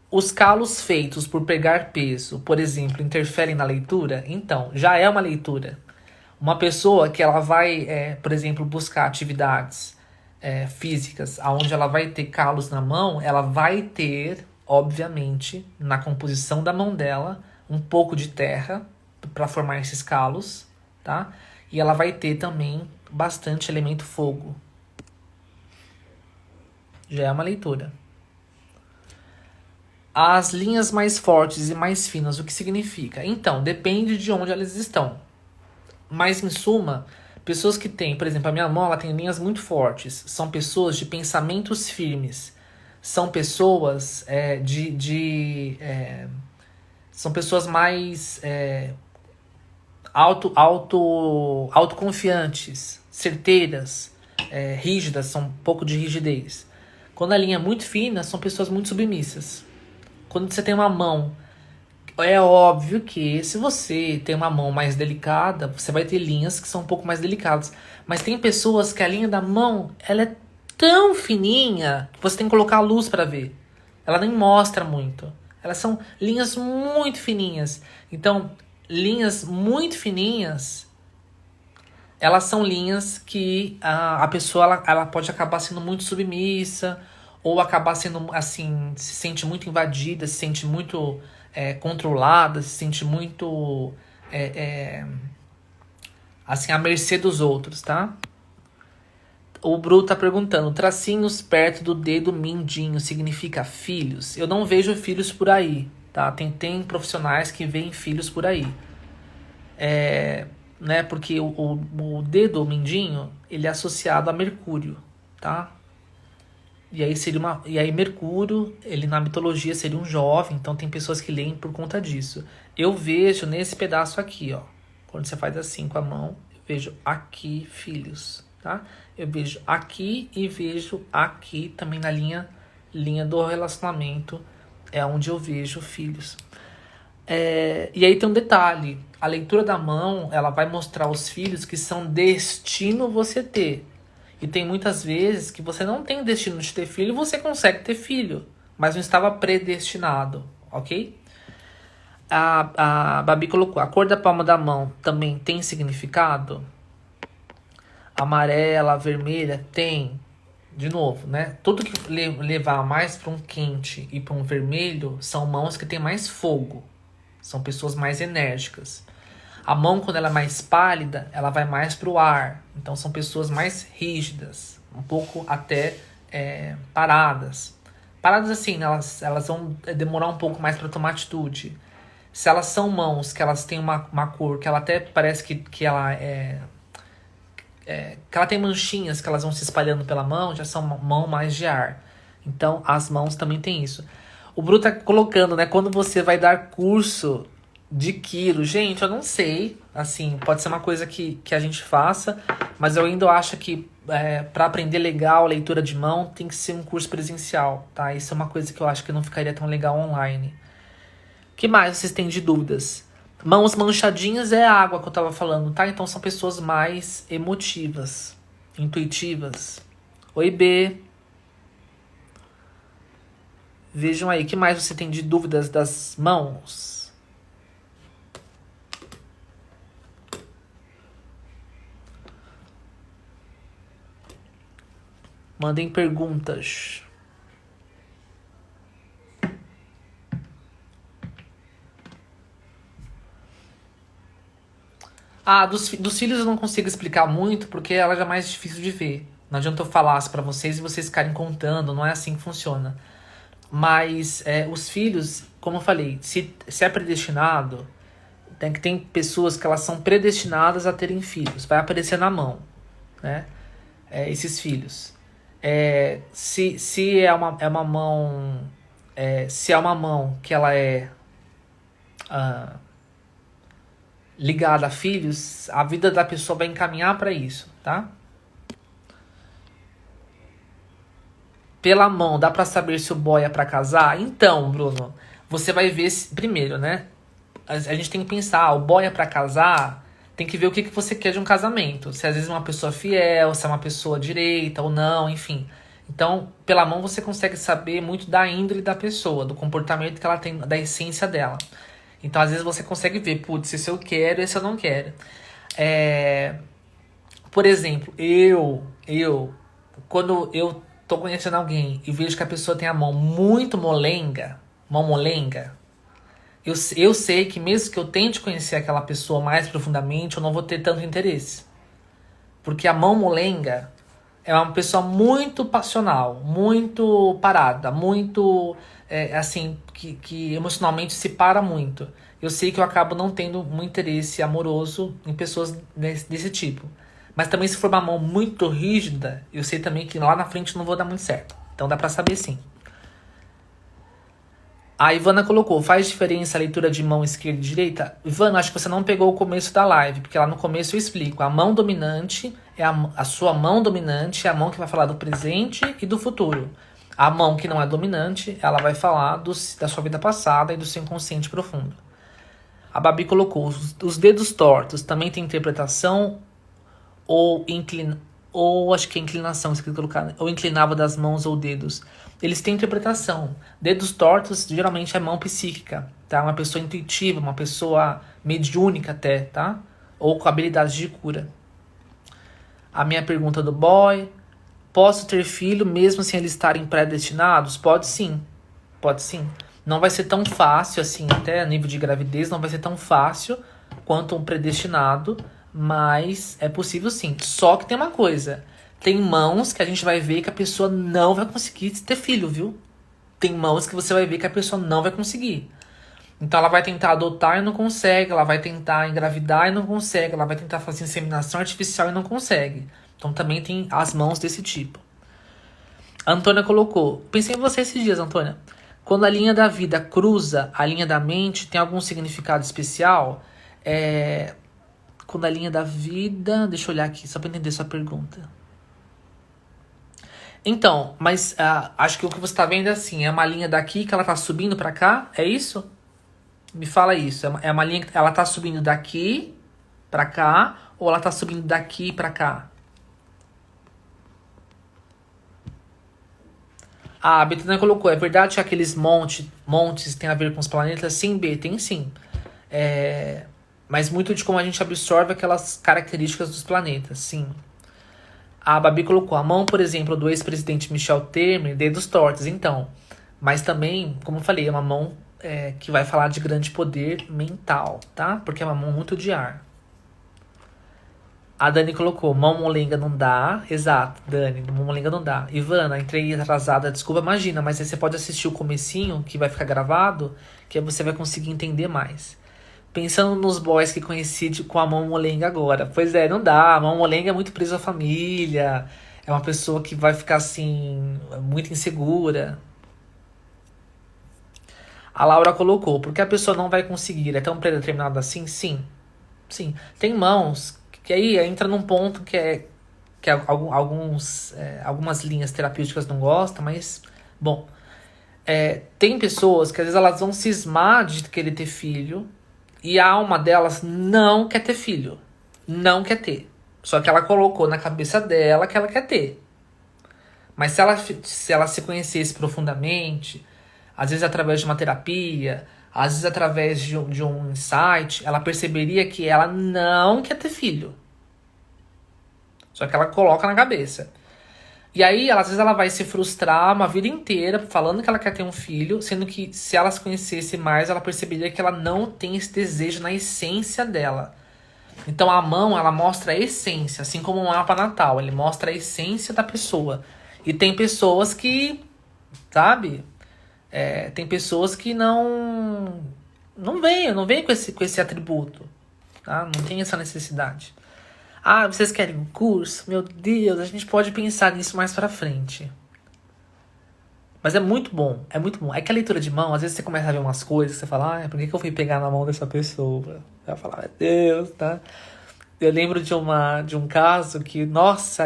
S1: Os calos feitos por pegar peso, por exemplo, interferem na leitura? Então, já é uma leitura. Uma pessoa que ela vai, por exemplo, buscar atividades físicas, onde ela vai ter calos na mão, ela vai ter, obviamente, na composição da mão dela, um pouco de terra para formar esses calos, tá? E ela vai ter também bastante elemento fogo. Já é uma leitura. As linhas mais fortes e mais finas, o que significa? Então, depende de onde elas estão. Mas, em suma, pessoas que têm, por exemplo, a minha mão, ela tem linhas muito fortes. São pessoas de pensamentos firmes. São pessoas são pessoas mais autoconfiantes, certeiras, rígidas, são um pouco de rigidez. Quando a linha é muito fina, são pessoas muito submissas. Quando você tem uma mão, é óbvio que se você tem uma mão mais delicada, você vai ter linhas que são um pouco mais delicadas. Mas tem pessoas que a linha da mão, ela é tão fininha que você tem que colocar a luz para ver. Ela nem mostra muito. Elas são linhas muito fininhas. Então, linhas muito fininhas, elas são linhas que a pessoa ela pode acabar sendo muito submissa, ou acabar sendo, assim, se sente muito invadida, se sente muito controlada, se sente muito assim, à mercê dos outros, tá? O Bru tá perguntando, tracinhos perto do dedo mindinho significa filhos? Eu não vejo filhos por aí, tá? Tem profissionais que veem filhos por aí. Né? Porque o dedo mindinho, ele é associado a Mercúrio, tá? E aí Mercúrio, ele na mitologia seria um jovem, então tem pessoas que leem por conta disso. Eu vejo nesse pedaço aqui, ó. Quando você faz assim com a mão, eu vejo aqui filhos, tá? Eu vejo aqui e vejo aqui também na linha do relacionamento, é onde eu vejo filhos. E aí tem um detalhe, a leitura da mão, ela vai mostrar os filhos que são destino você ter. E tem muitas vezes que você não tem o destino de ter filho, você consegue ter filho, mas não estava predestinado, ok? A Babi colocou, a cor da palma da mão também tem significado? Amarela, vermelha, tem. De novo, né? Tudo que levar mais para um quente e para um vermelho são mãos que têm mais fogo. São pessoas mais enérgicas. A mão, quando ela é mais pálida, ela vai mais para o ar. Então, são pessoas mais rígidas. Um pouco até paradas. Paradas assim, né? Elas vão demorar um pouco mais para tomar atitude. Se elas são mãos que elas têm uma cor que ela até parece que ela que ela tem manchinhas que elas vão se espalhando pela mão, já são mão mais de ar. Então, as mãos também tem isso. O Bru tá colocando, né? Quando você vai dar curso de Quiro. Gente, eu não sei. Assim, pode ser uma coisa que a gente faça, mas eu ainda acho que para aprender legal a leitura de mão tem que ser um curso presencial, tá? Isso é uma coisa que eu acho que não ficaria tão legal online. O que mais vocês têm de dúvidas? Mãos manchadinhas é a água que eu tava falando, tá? Então são pessoas mais emotivas, intuitivas. Oi, B. Vejam aí, o que mais você tem de dúvidas das mãos? Mandem perguntas. Dos filhos eu não consigo explicar muito, porque ela já é mais difícil de ver. Não adianta eu falar para vocês e vocês ficarem contando, não é assim que funciona. Mas os filhos, como eu falei, se é predestinado, tem pessoas que elas são predestinadas a terem filhos. Vai aparecer na mão, né? Esses filhos. Se é uma mão... se é uma mão que ela é ligada a filhos, a vida da pessoa vai encaminhar para isso, tá? Pela mão, dá pra saber se o boy é pra casar? Então, Bruno, você vai ver primeiro, né? A gente tem que pensar, o boy é pra casar, tem que ver o que você quer de um casamento. Se às vezes é uma pessoa fiel, se é uma pessoa direita ou não, enfim. Então, pela mão você consegue saber muito da índole da pessoa, do comportamento que ela tem, da essência dela. Então, às vezes você consegue ver, putz, esse eu quero, esse eu não quero. Por exemplo, quando eu tô conhecendo alguém e vejo que a pessoa tem a mão muito molenga, mão molenga, Eu sei que mesmo que eu tente conhecer aquela pessoa mais profundamente, eu não vou ter tanto interesse. Porque a mão molenga é uma pessoa muito passional, muito parada, muito, assim, que emocionalmente se para muito. Eu sei que eu acabo não tendo um interesse amoroso em pessoas desse tipo. Mas também se for uma mão muito rígida, eu sei também que lá na frente não vou dar muito certo. Então dá pra saber sim. A Ivana colocou, faz diferença a leitura de mão esquerda e direita? Ivana, acho que você não pegou o começo da live, porque lá no começo eu explico. A mão dominante é a sua mão dominante, é a mão que vai falar do presente e do futuro. A mão que não é dominante, ela vai falar da sua vida passada e do seu inconsciente profundo. A Babi colocou, os dedos tortos também tem interpretação ou acho que é inclinação, escrito colocar, ou inclinava das mãos ou dedos. Eles têm interpretação. Dedos tortos geralmente é mão psíquica, tá? Uma pessoa intuitiva, uma pessoa mediúnica até, tá? Ou com habilidades de cura. A minha pergunta do boy, posso ter filho mesmo sem eles estarem predestinados? Pode sim, pode sim. Não vai ser tão fácil assim, até a nível de gravidez, não vai ser tão fácil quanto um predestinado, mas é possível sim. Só que tem uma coisa, tem mãos que a gente vai ver que a pessoa não vai conseguir ter filho, viu? Tem mãos que você vai ver que a pessoa não vai conseguir. Então ela vai tentar adotar e não consegue, ela vai tentar engravidar e não consegue, ela vai tentar fazer inseminação artificial e não consegue. Então também tem as mãos desse tipo. A Antônia colocou, pensei em você esses dias, Antônia. Quando a linha da vida cruza a linha da mente, tem algum significado especial? Quando a linha da vida... Deixa eu olhar aqui, só para entender sua pergunta. Então, mas acho que o que você está vendo é assim, é uma linha daqui que ela está subindo para cá, é isso? Me fala isso, é uma linha que ela está subindo daqui para cá, ou ela está subindo daqui para cá? A Betânia colocou, é verdade que aqueles montes têm a ver com os planetas? Sim, B, tem sim. Mas muito de como a gente absorve aquelas características dos planetas, sim. A Babi colocou, a mão, por exemplo, do ex-presidente Michel Temer, dedos tortos, então. Mas também, como eu falei, é uma mão que vai falar de grande poder mental, tá? Porque é uma mão muito de ar. A Dani colocou, mão molenga não dá. Exato, Dani, mão molenga não dá. Ivana, entrei atrasada, desculpa, imagina, mas aí você pode assistir o comecinho, que vai ficar gravado, que aí você vai conseguir entender mais. Pensando nos boys que conheci com a mão molenga agora. Pois é, não dá, a mão molenga é muito presa à família, é uma pessoa que vai ficar assim, muito insegura. A Laura colocou, porque a pessoa não vai conseguir, é tão predeterminada assim? Sim, sim. Tem mãos que aí entra num ponto que algumas linhas terapêuticas não gostam, mas, bom, tem pessoas que às vezes elas vão cismar de querer ter filho e a alma delas não quer ter filho, não quer ter. Só que ela colocou na cabeça dela que ela quer ter. Mas se ela se conhecesse profundamente, às vezes através de uma terapia, às vezes através de um insight, ela perceberia que ela não quer ter filho. Só que ela coloca na cabeça. E aí, às vezes, ela vai se frustrar uma vida inteira falando que ela quer ter um filho, sendo que se ela se conhecesse mais, ela perceberia que ela não tem esse desejo na essência dela. Então, a mão, ela mostra a essência, assim como um mapa natal, ele mostra a essência da pessoa. E tem pessoas que, sabe... tem pessoas que não vêm com esse atributo, tá? Não tem essa necessidade. Ah, vocês querem um curso? Meu Deus, a gente pode pensar nisso mais pra frente. Mas é muito bom, é muito bom. É que a leitura de mão, às vezes você começa a ver umas coisas, você fala, por que eu fui pegar na mão dessa pessoa? Você vai falar, meu Deus, tá? Eu lembro de um caso que, nossa,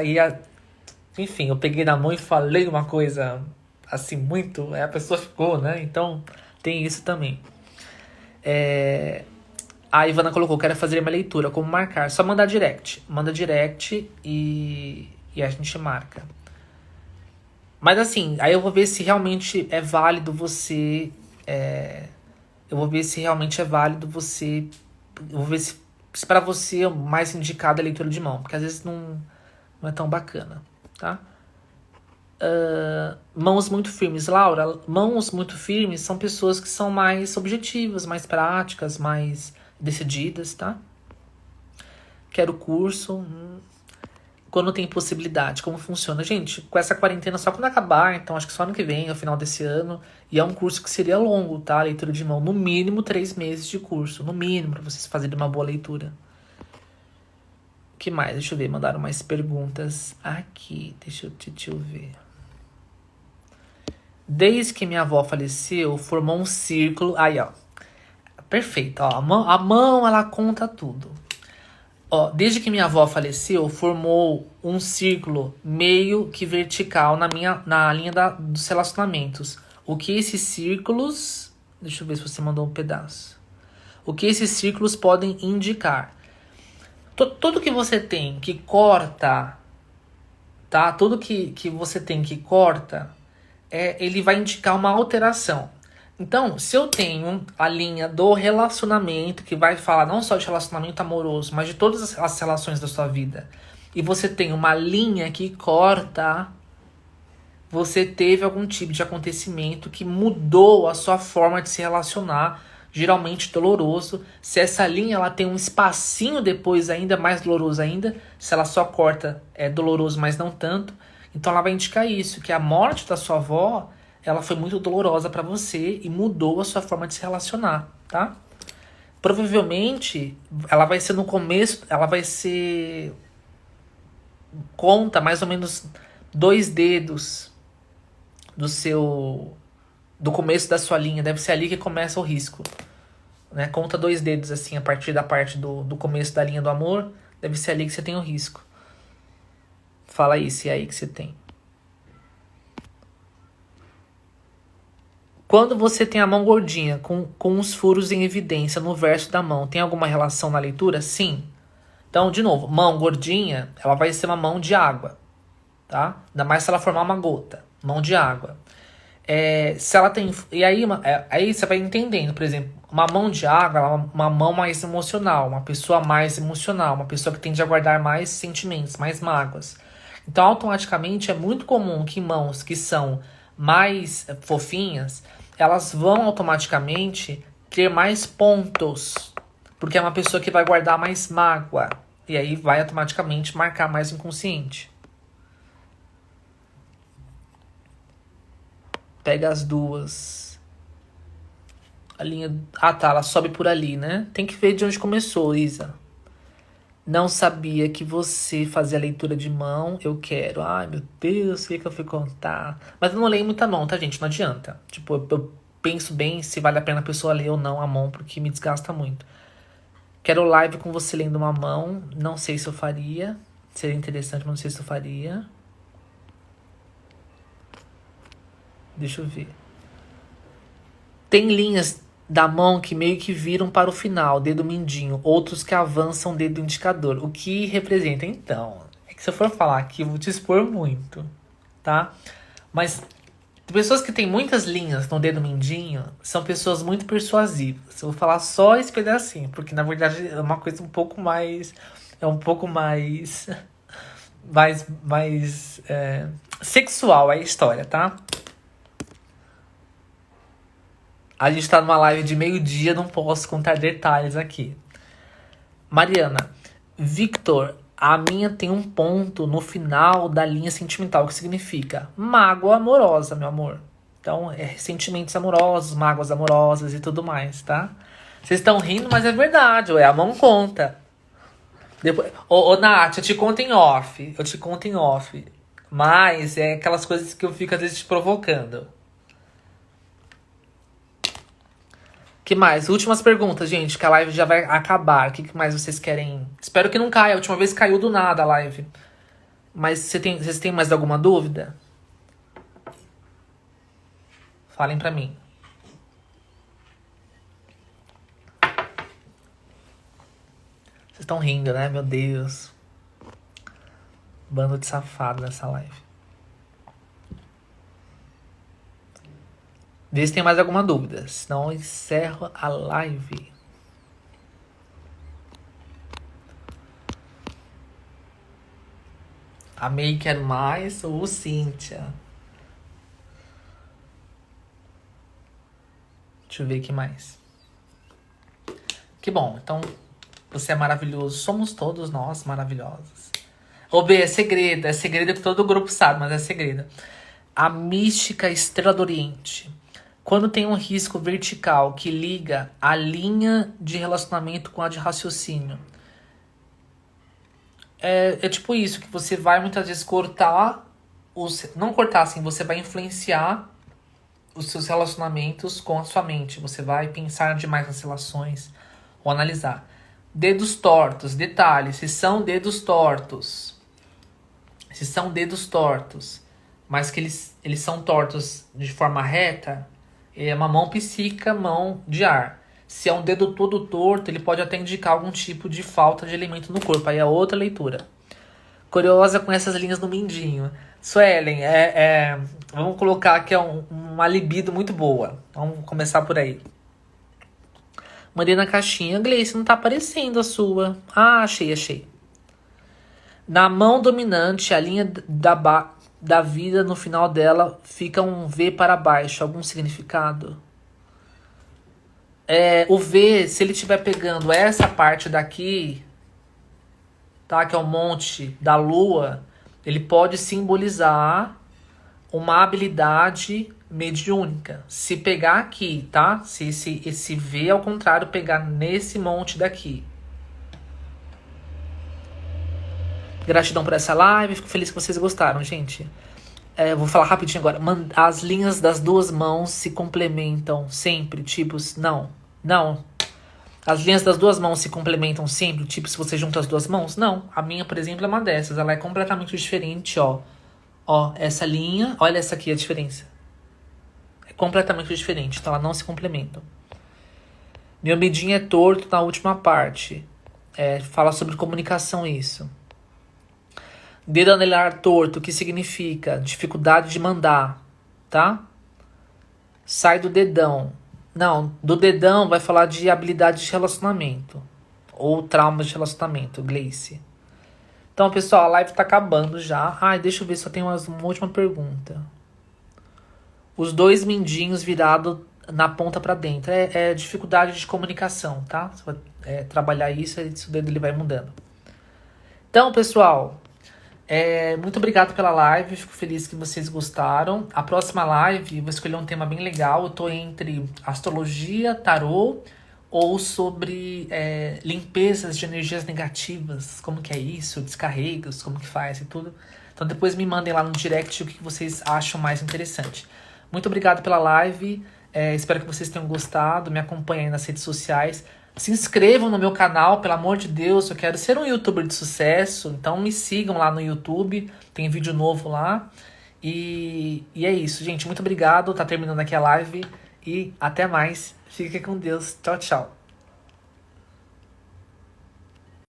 S1: enfim, eu peguei na mão e falei uma coisa assim, muito, a pessoa ficou, né? Então, tem isso também. A Ivana colocou, quero fazer uma leitura, como marcar? Só mandar direct. Manda direct e a gente marca. Mas assim, aí eu vou ver se realmente é válido você... eu vou ver se realmente é válido você... Eu vou ver se para você é mais indicado a leitura de mão. Porque às vezes não é tão bacana, tá? Mãos muito firmes. Laura, mãos muito firmes são pessoas que são mais objetivas, mais práticas, mais decididas, tá? Quero curso. Quando tem possibilidade, como funciona? Gente, com essa quarentena só quando acabar, então acho que só ano que vem, ao final desse ano. E é um curso que seria longo, tá? Leitura de mão, no mínimo 3 meses de curso. No mínimo, pra vocês fazerem uma boa leitura. O que mais? Deixa eu ver, mandaram mais perguntas aqui. Deixa eu ver. Desde que minha avó faleceu, formou um círculo. Aí, ó. Perfeito, ó. A mão, ela conta tudo. Ó, desde que minha avó faleceu, formou um círculo meio que vertical na linha dos relacionamentos. O que esses círculos... Deixa eu ver se você mandou um pedaço. O que esses círculos podem indicar? Tudo que você tem que corta, tá? Tudo que você tem que corta, ele vai indicar uma alteração. Então, se eu tenho a linha do relacionamento, que vai falar não só de relacionamento amoroso, mas de todas as relações da sua vida, e você tem uma linha que corta, você teve algum tipo de acontecimento que mudou a sua forma de se relacionar, geralmente doloroso. Se essa linha ela tem um espacinho depois ainda mais doloroso ainda, se ela só corta é doloroso, mas não tanto, então ela vai indicar isso, que a morte da sua avó ela foi muito dolorosa pra você e mudou a sua forma de se relacionar, tá? Provavelmente, ela vai ser no começo, ela vai ser... Conta mais ou menos 2 dedos do começo da sua linha. Deve ser ali que começa o risco, né? Conta 2 dedos, assim, a partir da parte do começo da linha do amor. Deve ser ali que você tem o risco. Fala aí, se é aí que você tem. Quando você tem a mão gordinha, com os furos em evidência no verso da mão, tem alguma relação na leitura? Sim. Então, de novo, mão gordinha, ela vai ser uma mão de água, tá? Ainda mais se ela formar uma gota. Mão de água. Se ela tem... E aí você vai entendendo, por exemplo, uma mão de água, ela é uma mão mais emocional, uma pessoa mais emocional, uma pessoa que tende a guardar mais sentimentos, mais mágoas. Então, automaticamente, é muito comum que mãos que são mais fofinhas, elas vão automaticamente ter mais pontos, porque é uma pessoa que vai guardar mais mágoa, e aí vai automaticamente marcar mais inconsciente. Pega as duas. A linha... Ah, tá, ela sobe por ali, né? Tem que ver de onde começou, Isa. Não sabia que você fazia leitura de mão. Eu quero. Ai, meu Deus, o que eu fui contar? Mas eu não leio muita mão, tá, gente? Não adianta. Tipo, eu penso bem se vale a pena a pessoa ler ou não a mão, porque me desgasta muito. Quero live com você lendo uma mão. Não sei se eu faria. Seria interessante, mas não sei se eu faria. Deixa eu ver. Tem linhas da mão que meio que viram para o final, dedo mindinho. Outros que avançam dedo indicador. O que representa? Então, é que se eu for falar aqui, eu vou te expor muito, tá? Mas pessoas que têm muitas linhas no dedo mindinho são pessoas muito persuasivas. Eu vou falar só esse pedacinho, porque na verdade é uma coisa um pouco mais... É um pouco mais... mais sexual a história, tá? A gente tá numa live de meio-dia, não posso contar detalhes aqui. Mariana, Victor, a minha tem um ponto no final da linha sentimental, que significa mágoa amorosa, meu amor. Então, sentimentos amorosos, mágoas amorosas e tudo mais, tá? Vocês estão rindo, mas é verdade, ué, a mão conta. Depois, ô, Nath, eu te conto em off. Mas é aquelas coisas que eu fico às vezes te provocando. Que mais? Últimas perguntas, gente, que a live já vai acabar. O que mais vocês querem? Espero que não caia. A última vez caiu do nada a live. Mas vocês têm mais alguma dúvida? Falem pra mim. Vocês estão rindo, né? Meu Deus. Bando de safado nessa live. Vê se tem mais alguma dúvida. Senão eu encerro a live. Amei, quero mais. Ô, Cíntia. Deixa eu ver aqui mais. Que bom, então você é maravilhoso. Somos todos nós maravilhosos. Ô B, é segredo que todo grupo sabe, mas é segredo. A mística Estrela do Oriente. Quando tem um risco vertical que liga a linha de relacionamento com a de raciocínio. É tipo isso, que você vai muitas vezes cortar não cortar assim, você vai influenciar os seus relacionamentos com a sua mente. Você vai pensar demais nas relações ou analisar. Dedos tortos, detalhe, se são dedos tortos, mas que eles são tortos de forma reta, é uma mão psíquica, mão de ar. Se é um dedo todo torto, ele pode até indicar algum tipo de falta de elemento no corpo. Aí é outra leitura. Curiosa com essas linhas no mindinho. Suelen, vamos colocar que é uma libido muito boa. Vamos começar por aí. Mandei na caixinha. Gleice, não tá aparecendo a sua. Ah, achei. Na mão dominante, a linha da vida, no final dela, fica um V para baixo. Algum significado? O V, se ele estiver pegando essa parte daqui, tá, que é o monte da lua, ele pode simbolizar uma habilidade mediúnica. Se pegar aqui, tá? Se esse V, ao contrário, pegar nesse monte daqui. Gratidão por essa live. Fico feliz que vocês gostaram, gente. Vou falar rapidinho agora. As linhas das duas mãos se complementam sempre. Tipo, não. As linhas das duas mãos se complementam sempre. Tipo, se você junta as duas mãos. Não. A minha, por exemplo, é uma dessas. Ela é completamente diferente, ó. Ó, essa linha. Olha essa aqui, a diferença. É completamente diferente. Então, ela não se complementam. Meu medinho é torto na última parte. Fala sobre comunicação isso. Dedo anelar torto, que significa dificuldade de mandar, tá? Sai do dedão. Não, do dedão vai falar de habilidade de relacionamento. Ou trauma de relacionamento, Gleice. Então, pessoal, a live tá acabando já. Ai, deixa eu ver se eu tenho uma última pergunta. Os dois mindinhos virados na ponta pra dentro. É dificuldade de comunicação, tá? Você vai trabalhar isso, e o dedo ele vai mudando. Então, pessoal... muito obrigado pela live, fico feliz que vocês gostaram. A próxima live, vou escolher um tema bem legal. Eu tô entre astrologia, tarô ou sobre limpezas de energias negativas. Como que é isso, descarregos, como que faz e tudo. Então depois me mandem lá no direct o que vocês acham mais interessante. Muito obrigado pela live, espero que vocês tenham gostado. Me acompanhem aí nas redes sociais. Se inscrevam no meu canal, pelo amor de Deus, eu quero ser um youtuber de sucesso, então me sigam lá no YouTube, tem vídeo novo lá. E é isso, gente, muito obrigado, tá terminando aqui a live e até mais. Fique com Deus, tchau, tchau.